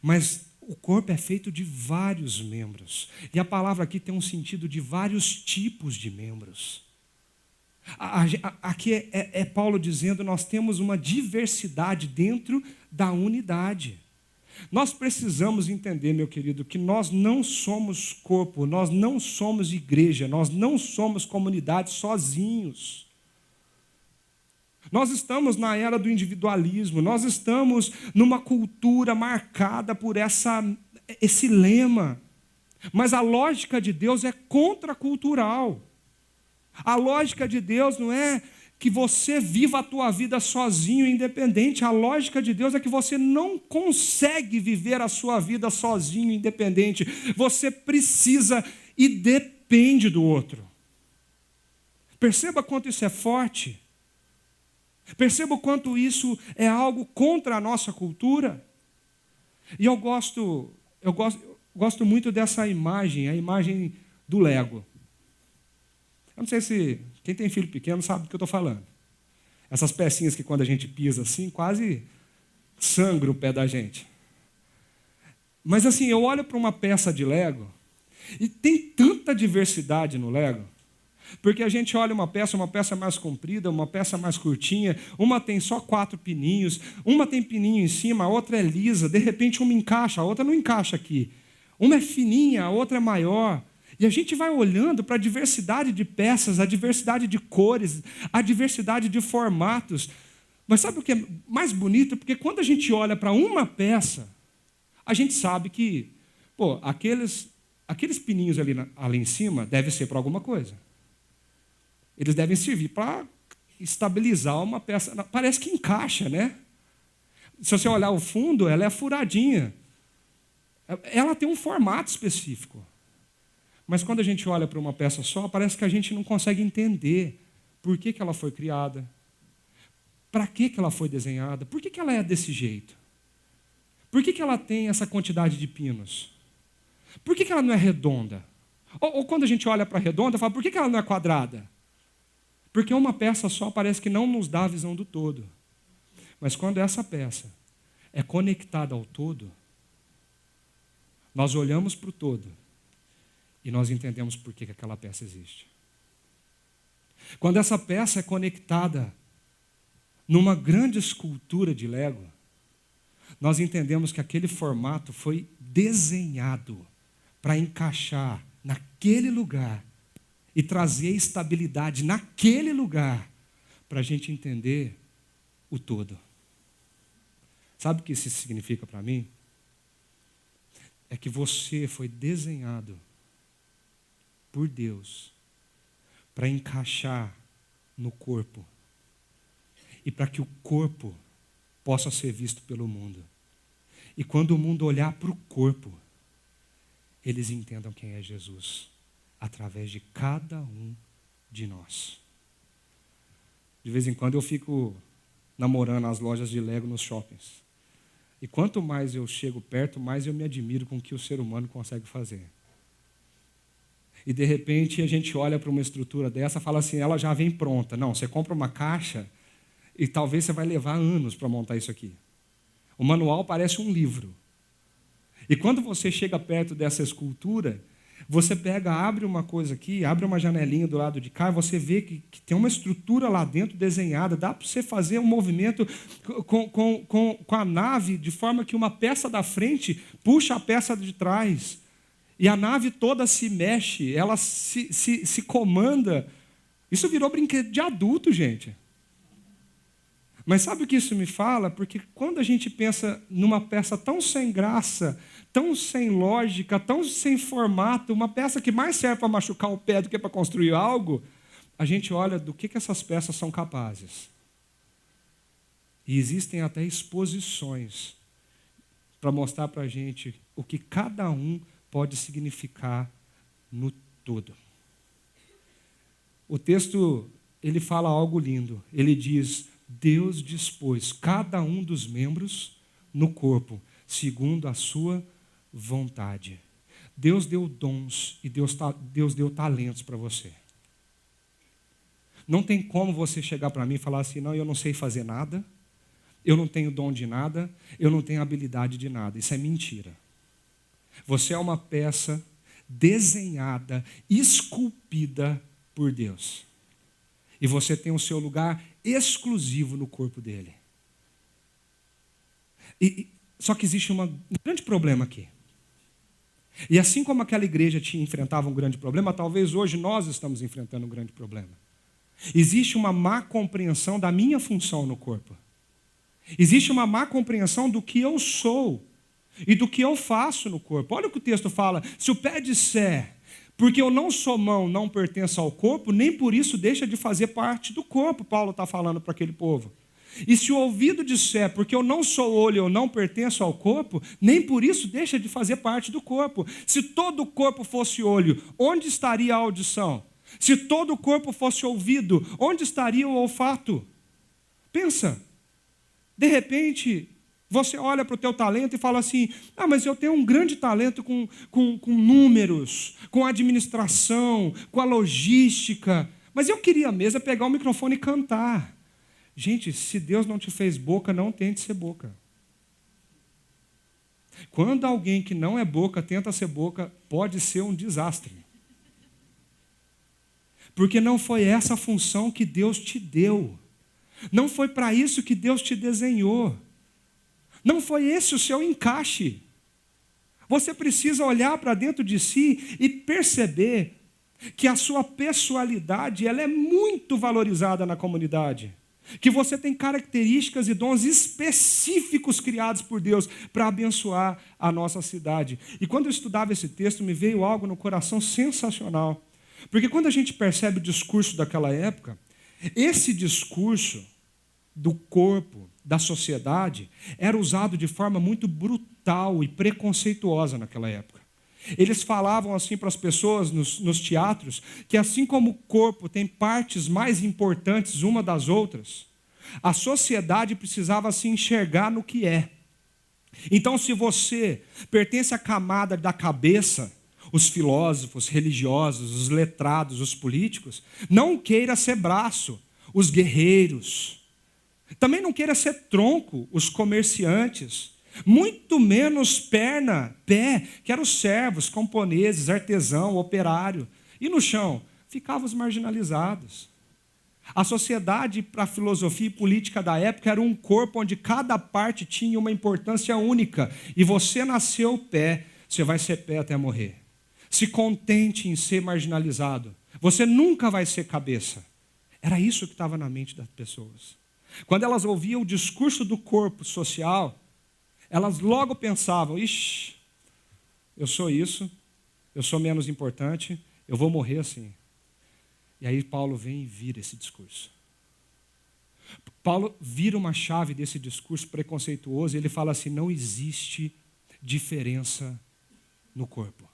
Mas o corpo é feito de vários membros. E a palavra aqui tem um sentido de vários tipos de membros. Aqui é Paulo dizendo, nós temos uma diversidade dentro da unidade. Nós precisamos entender, meu querido, que nós não somos corpo, nós não somos igreja, nós não somos comunidade sozinhos. Nós estamos na era do individualismo, nós estamos numa cultura marcada por esse lema. Mas a lógica de Deus é contracultural. A lógica de Deus não é que você viva a tua vida sozinho, independente. A lógica de Deus é que você não consegue viver a sua vida sozinho, independente. Você precisa e depende do outro. Perceba quanto isso é forte. Perceba o quanto isso é algo contra a nossa cultura. E eu gosto muito dessa imagem, a imagem do Lego. Eu não sei se quem tem filho pequeno sabe do que eu estou falando. Essas pecinhas que quando a gente pisa assim, quase sangra o pé da gente. Mas assim, eu olho para uma peça de Lego e tem tanta diversidade no Lego. Porque a gente olha uma peça mais comprida, uma peça mais curtinha, uma tem só 4 pininhos, uma tem pininho em cima, a outra é lisa, de repente uma encaixa, a outra não encaixa aqui. Uma é fininha, a outra é maior. E a gente vai olhando para a diversidade de peças, a diversidade de cores, a diversidade de formatos. Mas sabe o que é mais bonito? Porque quando a gente olha para uma peça, a gente sabe que, aqueles pininhos ali em cima devem ser para alguma coisa. Eles devem servir para estabilizar uma peça. Parece que encaixa, né? Se você olhar o fundo, ela é furadinha. Ela tem um formato específico. Mas quando a gente olha para uma peça só, parece que a gente não consegue entender por que ela foi criada, para que ela foi desenhada, por que ela é desse jeito, por que ela tem essa quantidade de pinos, por que ela não é redonda? Ou quando a gente olha para a redonda, fala, por que ela não é quadrada? Porque uma peça só parece que não nos dá a visão do todo. Mas quando essa peça é conectada ao todo, nós olhamos para o todo e nós entendemos por que aquela peça existe. Quando essa peça é conectada numa grande escultura de Lego, nós entendemos que aquele formato foi desenhado para encaixar naquele lugar e trazer estabilidade naquele lugar para a gente entender o todo. Sabe o que isso significa para mim? É que você foi desenhado por Deus para encaixar no corpo e para que o corpo possa ser visto pelo mundo. E quando o mundo olhar para o corpo, eles entendam quem é Jesus, através de cada um de nós. De vez em quando eu fico namorando as lojas de Lego nos shoppings. E quanto mais eu chego perto, mais eu me admiro com o que o ser humano consegue fazer. E de repente a gente olha para uma estrutura dessa e fala assim, ela já vem pronta. Não, você compra uma caixa e talvez você vai levar anos para montar isso aqui. O manual parece um livro. E quando você chega perto dessa escultura, Você pega, abre uma coisa aqui, abre uma janelinha do lado de cá, você vê que tem uma estrutura lá dentro desenhada. Dá para você fazer um movimento com a nave, de forma que uma peça da frente puxa a peça de trás. E a nave toda se mexe, ela se comanda. Isso virou brinquedo de adulto, gente. Mas sabe o que isso me fala? Porque quando a gente pensa numa peça tão sem graça, tão sem lógica, tão sem formato, uma peça que mais serve para machucar o pé do que para construir algo, a gente olha do que essas peças são capazes. E existem até exposições para mostrar para a gente o que cada um pode significar no todo. O texto, ele fala algo lindo. Ele diz: Deus dispôs cada um dos membros no corpo, segundo a sua vontade. Deus deu dons e Deus deu talentos para você. Não tem como você chegar para mim e falar assim: não, eu não sei fazer nada, eu não tenho dom de nada, eu não tenho habilidade de nada. Isso é mentira. Você é uma peça desenhada, esculpida por Deus. E você tem o seu lugar exclusivo no corpo dele. Só que existe um grande problema aqui. E assim como aquela igreja enfrentava um grande problema, talvez hoje nós estamos enfrentando um grande problema. Existe uma má compreensão da minha função no corpo. Existe uma má compreensão do que eu sou e do que eu faço no corpo. Olha o que o texto fala: se o pé disser, porque eu não sou mão, não pertenço ao corpo, nem por isso deixa de fazer parte do corpo, Paulo está falando para aquele povo. E se o ouvido disser, porque eu não sou olho, eu não pertenço ao corpo, nem por isso deixa de fazer parte do corpo. Se todo o corpo fosse olho, onde estaria a audição? Se todo o corpo fosse ouvido, onde estaria o olfato? Pensa, de repente, você olha para o teu talento e fala assim: mas eu tenho um grande talento com números, com administração, com a logística, mas eu queria mesmo pegar o microfone e cantar. Gente, se Deus não te fez boca, não tente ser boca. Quando alguém que não é boca tenta ser boca, pode ser um desastre. Porque não foi essa a função que Deus te deu. Não foi para isso que Deus te desenhou. Não foi esse o seu encaixe. Você precisa olhar para dentro de si e perceber que a sua pessoalidade ela é muito valorizada na comunidade. Que você tem características e dons específicos criados por Deus para abençoar a nossa cidade. E quando eu estudava esse texto, me veio algo no coração sensacional. Porque quando a gente percebe o discurso daquela época, esse discurso do corpo, da sociedade, era usado de forma muito brutal e preconceituosa naquela época. Eles falavam assim para as pessoas nos teatros, que assim como o corpo tem partes mais importantes uma das outras, a sociedade precisava se enxergar no que é. Então, se você pertence à camada da cabeça, os filósofos, religiosos, os letrados, os políticos, não queira ser braço, os guerreiros. Também não queira ser tronco, os comerciantes. Muito menos perna, pé, que eram os servos, camponeses, artesão, operário. E no chão, ficavam os marginalizados. A sociedade, para a filosofia e política da época, era um corpo onde cada parte tinha uma importância única. E você nasceu pé, você vai ser pé até morrer. Se contente em ser marginalizado. Você nunca vai ser cabeça. Era isso que estava na mente das pessoas. Quando elas ouviam o discurso do corpo social, elas logo pensavam: ixi, eu sou isso, eu sou menos importante, eu vou morrer assim. E aí Paulo vem e vira esse discurso. Paulo vira uma chave desse discurso preconceituoso e ele fala assim: não existe diferença no corpo.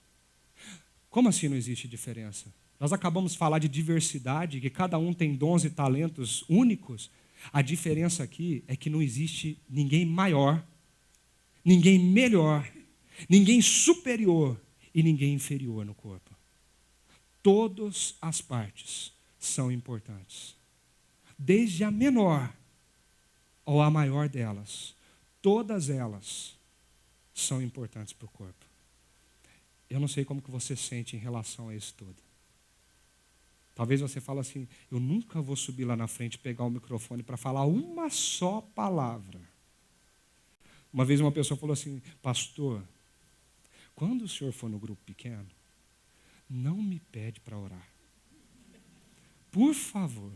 Como assim não existe diferença? Nós acabamos de falar de diversidade, que cada um tem dons e talentos únicos. A diferença aqui é que não existe ninguém maior, ninguém melhor, ninguém superior e ninguém inferior no corpo. Todas as partes são importantes. Desde a menor ou a maior delas, todas elas são importantes para o corpo. Eu não sei como que você sente em relação a isso tudo. Talvez você fale assim, eu nunca vou subir lá na frente, pegar o microfone para falar uma só palavra. Uma vez uma pessoa falou assim, pastor, quando o senhor for no grupo pequeno, não me pede para orar. Por favor.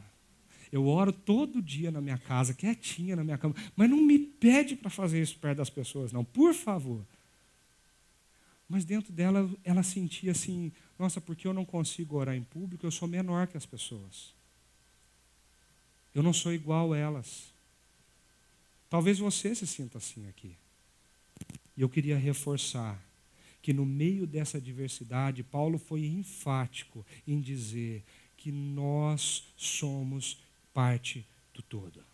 Eu oro todo dia na minha casa, quietinha na minha cama, mas não me pede para fazer isso perto das pessoas, não, por favor. Mas dentro dela, ela sentia assim, nossa, porque eu não consigo orar em público, eu sou menor que as pessoas. Eu não sou igual a elas. Talvez você se sinta assim aqui. E eu queria reforçar que no meio dessa diversidade, Paulo foi enfático em dizer que nós somos parte do todo.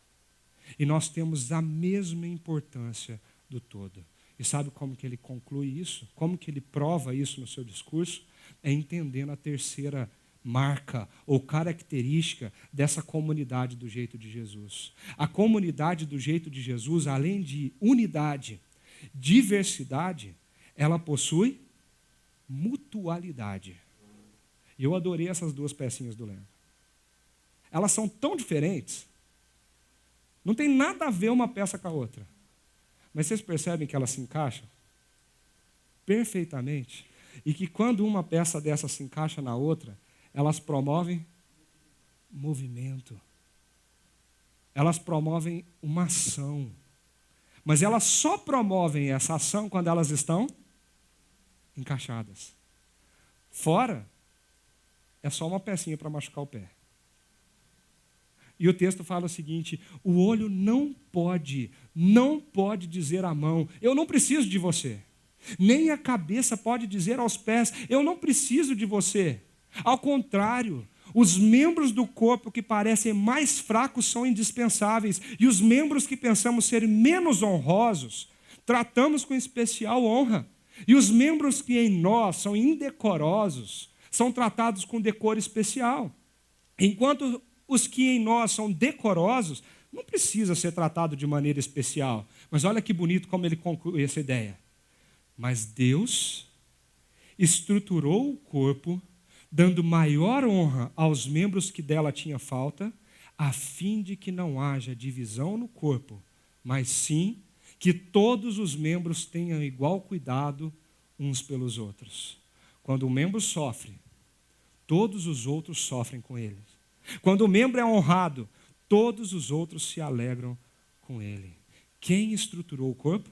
E nós temos a mesma importância do todo. E sabe como que ele conclui isso? Como que ele prova isso no seu discurso? É entendendo a terceira marca ou característica dessa comunidade do jeito de Jesus. A comunidade do jeito de Jesus, além de unidade, diversidade, ela possui mutualidade. E eu adorei essas duas pecinhas do Lembro. Elas são tão diferentes, não tem nada a ver uma peça com a outra. Mas vocês percebem que elas se encaixam perfeitamente? E que quando uma peça dessa se encaixa na outra, elas promovem movimento. Elas promovem uma ação. Mas elas só promovem essa ação quando elas estão encaixadas. Fora, é só uma pecinha para machucar o pé. E o texto fala o seguinte, o olho não pode dizer à mão, eu não preciso de você. Nem a cabeça pode dizer aos pés, eu não preciso de você. Ao contrário, os membros do corpo que parecem mais fracos são indispensáveis, e os membros que pensamos ser menos honrosos, tratamos com especial honra. E os membros que em nós são indecorosos, são tratados com decoro especial. Enquanto os que em nós são decorosos, não precisa ser tratado de maneira especial. Mas olha que bonito como ele conclui essa ideia. Mas Deus estruturou o corpo, dando maior honra aos membros que dela tinha falta, a fim de que não haja divisão no corpo, mas sim que todos os membros tenham igual cuidado uns pelos outros. Quando um membro sofre, todos os outros sofrem com ele. Quando o membro é honrado, todos os outros se alegram com ele. Quem estruturou o corpo?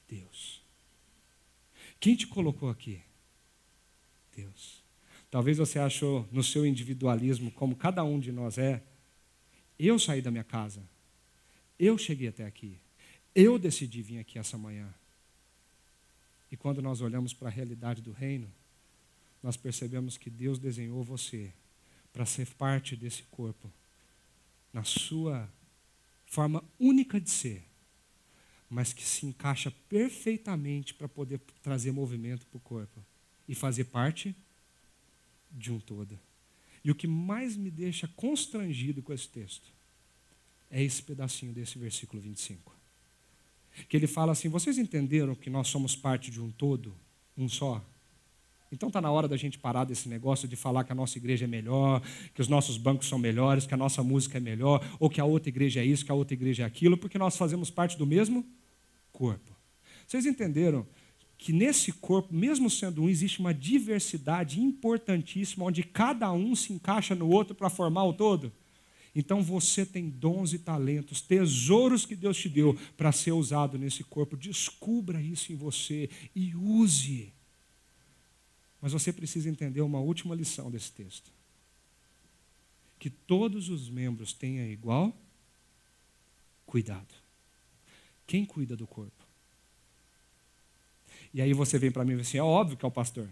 Deus. Quem te colocou aqui? Deus. Talvez você achou no seu individualismo, como cada um de nós é, eu saí da minha casa, eu cheguei até aqui, eu decidi vir aqui essa manhã. E quando nós olhamos para a realidade do reino, nós percebemos que Deus desenhou você para ser parte desse corpo, na sua forma única de ser, mas que se encaixa perfeitamente para poder trazer movimento para o corpo e fazer parte de um todo. E o que mais me deixa constrangido com esse texto é esse pedacinho desse versículo 25. Que ele fala assim, vocês entenderam que nós somos parte de um todo, um só? Então está na hora da gente parar desse negócio de falar que a nossa igreja é melhor, que os nossos bancos são melhores, que a nossa música é melhor, ou que a outra igreja é isso, que a outra igreja é aquilo, porque nós fazemos parte do mesmo corpo. Vocês entenderam que nesse corpo, mesmo sendo um, existe uma diversidade importantíssima, onde cada um se encaixa no outro para formar o todo? Então você tem dons e talentos, tesouros que Deus te deu para ser usado nesse corpo. Descubra isso em você e use. Mas você precisa entender uma última lição desse texto. Que todos os membros tenham igual cuidado. Quem cuida do corpo? E aí você vem para mim e diz assim, é óbvio que é o pastor.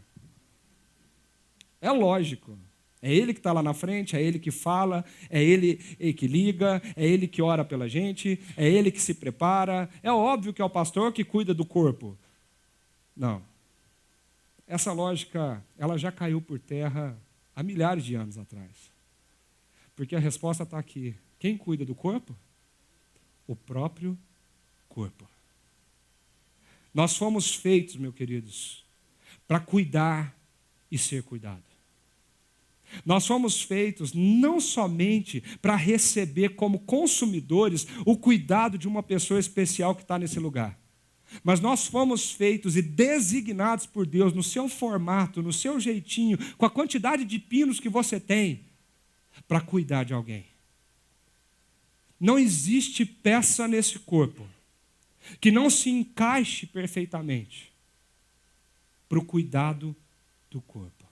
É lógico. É ele que está lá na frente, é ele que fala, é ele que liga, é ele que ora pela gente, é ele que se prepara. É óbvio que é o pastor que cuida do corpo. Não. Essa lógica, ela já caiu por terra há milhares de anos atrás. Porque a resposta está aqui. Quem cuida do corpo? O próprio corpo. Nós fomos feitos, meus queridos, para cuidar e ser cuidado. Nós fomos feitos não somente para receber como consumidores o cuidado de uma pessoa especial que está nesse lugar, mas nós fomos feitos e designados por Deus no seu formato, no seu jeitinho, com a quantidade de pinos que você tem, para cuidar de alguém. Não existe peça nesse corpo que não se encaixe perfeitamente para o cuidado do corpo.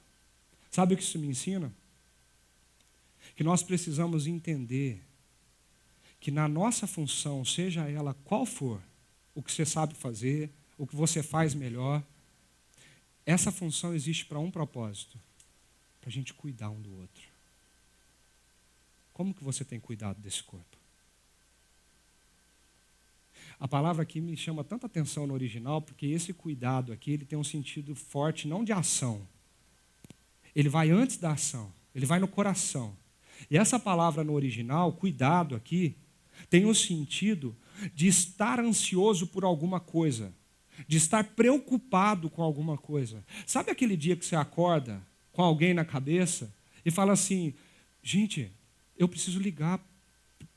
Sabe o que isso me ensina? Que nós precisamos entender que na nossa função, seja ela qual for, o que você sabe fazer, o que você faz melhor, essa função existe para um propósito, para a gente cuidar um do outro. Como que você tem cuidado desse corpo? A palavra aqui me chama tanta atenção no original, porque esse cuidado aqui, ele tem um sentido forte, não de ação. Ele vai antes da ação, ele vai no coração. E essa palavra no original, cuidado aqui, tem o sentido de estar ansioso por alguma coisa, de estar preocupado com alguma coisa. Sabe aquele dia que você acorda com alguém na cabeça e fala assim, gente, eu preciso ligar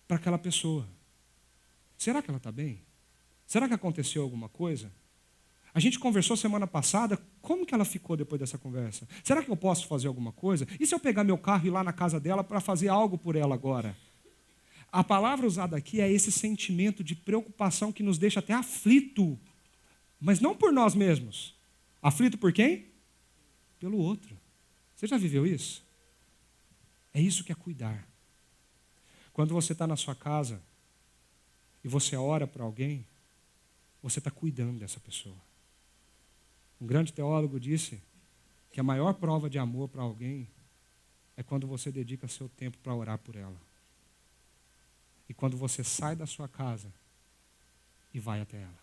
para aquela pessoa. Será que ela está bem? Será que aconteceu alguma coisa? A gente conversou semana passada, como que ela ficou depois dessa conversa? Será que eu posso fazer alguma coisa? E se eu pegar meu carro e ir lá na casa dela para fazer algo por ela agora? A palavra usada aqui é esse sentimento de preocupação que nos deixa até aflito, mas não por nós mesmos. Aflito por quem? Pelo outro. Você já viveu isso? É isso que é cuidar. Quando você está na sua casa e você ora para alguém, você está cuidando dessa pessoa. Um grande teólogo disse que a maior prova de amor para alguém é quando você dedica seu tempo para orar por ela. E quando você sai da sua casa e vai até ela.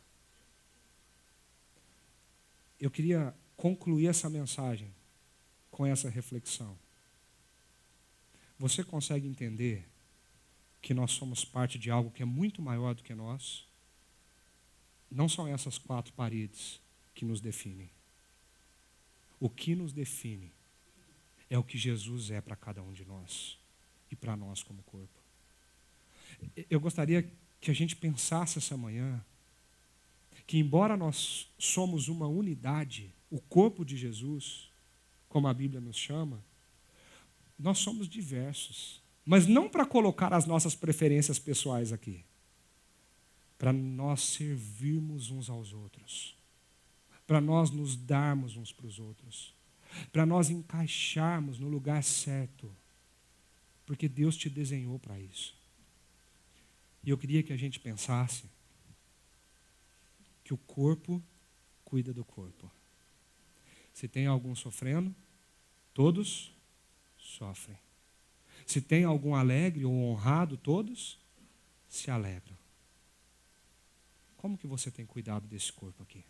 Eu queria concluir essa mensagem com essa reflexão. Você consegue entender que nós somos parte de algo que é muito maior do que nós? Não são essas 4 paredes que nos definem. O que nos define é o que Jesus é para cada um de nós e para nós como corpo. Eu gostaria que a gente pensasse essa manhã que, embora nós somos uma unidade, o corpo de Jesus, como a Bíblia nos chama, nós somos diversos, mas não para colocar as nossas preferências pessoais aqui, para nós servirmos uns aos outros, para nós nos darmos uns para os outros, para nós encaixarmos no lugar certo, porque Deus te desenhou para isso. E eu queria que a gente pensasse que o corpo cuida do corpo. Se tem algum sofrendo, todos sofrem. Se tem algum alegre ou honrado, todos se alegram. Como que você tem cuidado desse corpo aqui?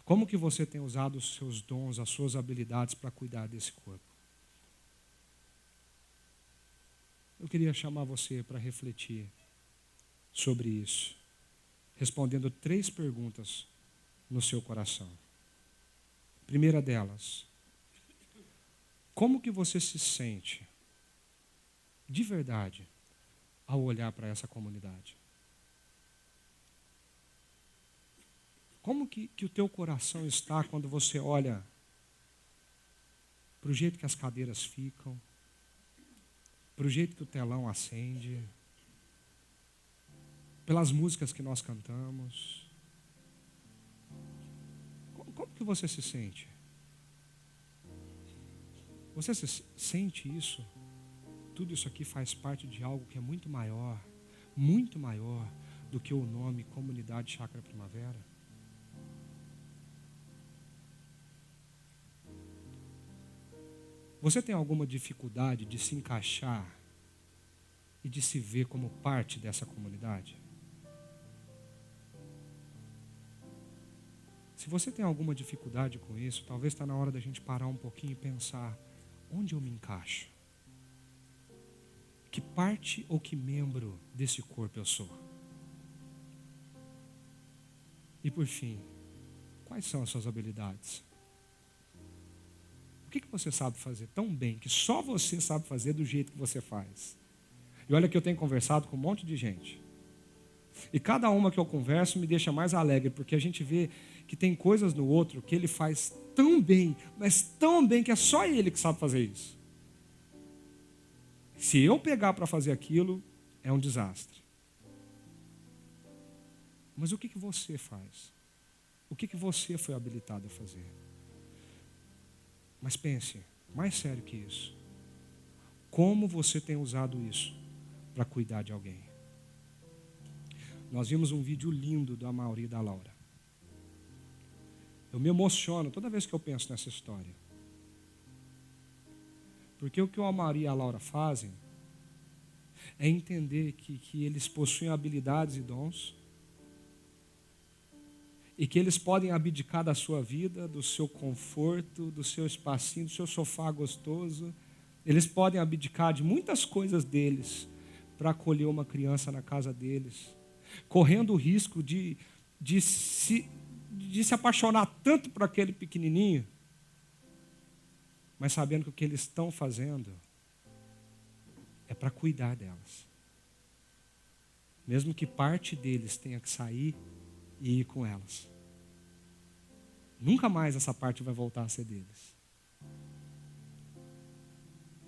Como que você tem usado os seus dons, as suas habilidades para cuidar desse corpo? Eu queria chamar você para refletir sobre isso, respondendo 3 perguntas no seu coração. Primeira delas, como que você se sente, de verdade, ao olhar para essa comunidade? Como que o teu coração está quando você olha para o jeito que as cadeiras ficam, para o jeito que o telão acende, pelas músicas que nós cantamos? Como que você se sente? Você se sente isso? Tudo isso aqui faz parte de algo que é muito maior do que o nome Comunidade Chácara Primavera? Você tem alguma dificuldade de se encaixar e de se ver como parte dessa comunidade? Se você tem alguma dificuldade com isso, talvez está na hora da gente parar um pouquinho e pensar, onde eu me encaixo? Que parte ou que membro desse corpo eu sou? E por fim, Quais são as suas habilidades? O que você sabe fazer tão bem, que só você sabe fazer do jeito que você faz? E olha que eu tenho conversado com um monte de gente. E cada uma que eu converso me deixa mais alegre, porque a gente vê que tem coisas no outro que ele faz tão bem, mas tão bem que é só ele que sabe fazer isso. Se eu pegar para fazer aquilo, é um desastre. Mas o que você faz? O que você foi habilitado a fazer? Mas pense, mais sério que isso. Como você tem usado isso para cuidar de alguém? Nós vimos um vídeo lindo do Amaury e da Laura. Eu me emociono toda vez que eu penso nessa história. Porque o que o Amaury e a Laura fazem é entender que eles possuem habilidades e dons e que eles podem abdicar da sua vida, do seu conforto, do seu espacinho, do seu sofá gostoso. Eles podem abdicar de muitas coisas deles para acolher uma criança na casa deles, correndo o risco de se apaixonar tanto por aquele pequenininho, mas sabendo que o que eles estão fazendo é para cuidar delas. Mesmo que parte deles tenha que sair e ir com elas. Nunca mais essa parte vai voltar a ser deles.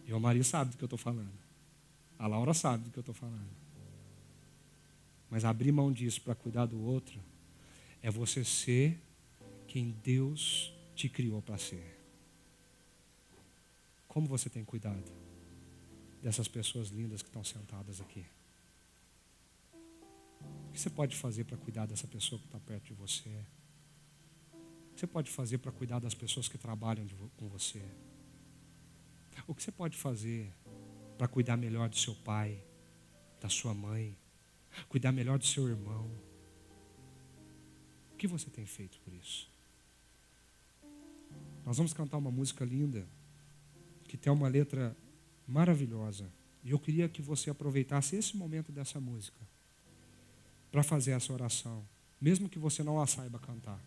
E o Maria sabe do que eu estou falando. A Laura sabe do que eu estou falando. Mas abrir mão disso para cuidar do outro é você ser quem Deus te criou para ser. Como você tem cuidado dessas pessoas lindas que estão sentadas aqui? O que você pode fazer para cuidar dessa pessoa que está perto de você? O que você pode fazer para cuidar das pessoas que trabalham com você? O que você pode fazer para cuidar melhor do seu pai, da sua mãe, cuidar melhor do seu irmão? O que você tem feito por isso? Nós vamos cantar uma música linda, que tem uma letra maravilhosa. E eu queria que você aproveitasse esse momento dessa música para fazer essa oração, mesmo que você não a saiba cantar.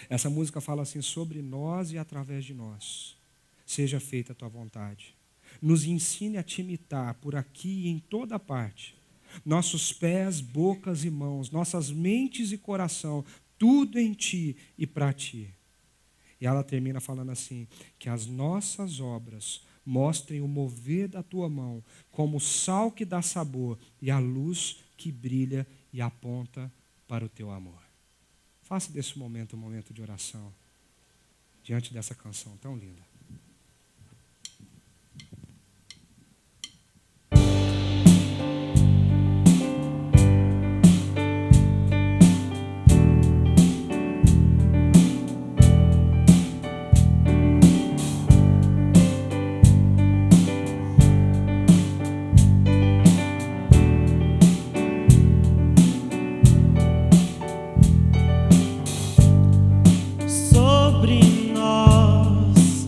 Essa música fala assim: sobre nós e através de nós, seja feita a tua vontade. Nos ensine a te imitar por aqui e em toda parte. Nossos pés, bocas e mãos, nossas mentes e coração, tudo em ti e para ti. E ela termina falando assim: que as nossas obras mostrem o mover da tua mão, como o sal que dá sabor e a luz que brilha e aponta para o teu amor. Faça desse momento um momento de oração, diante dessa canção tão linda. Sobre nós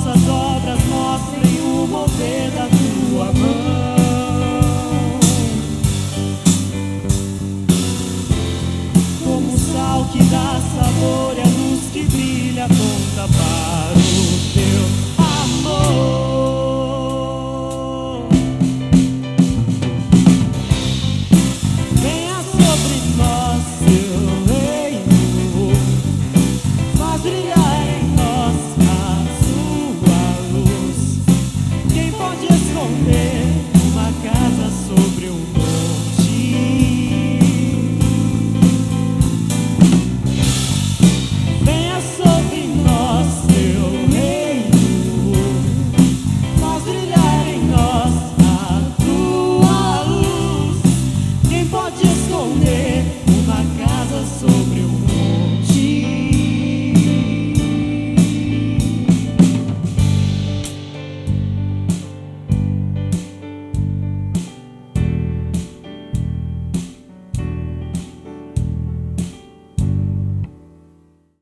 nossas obras mostrem o mover da tua mão. Como o sal que dá sabor e a luz que brilha aponta a paz.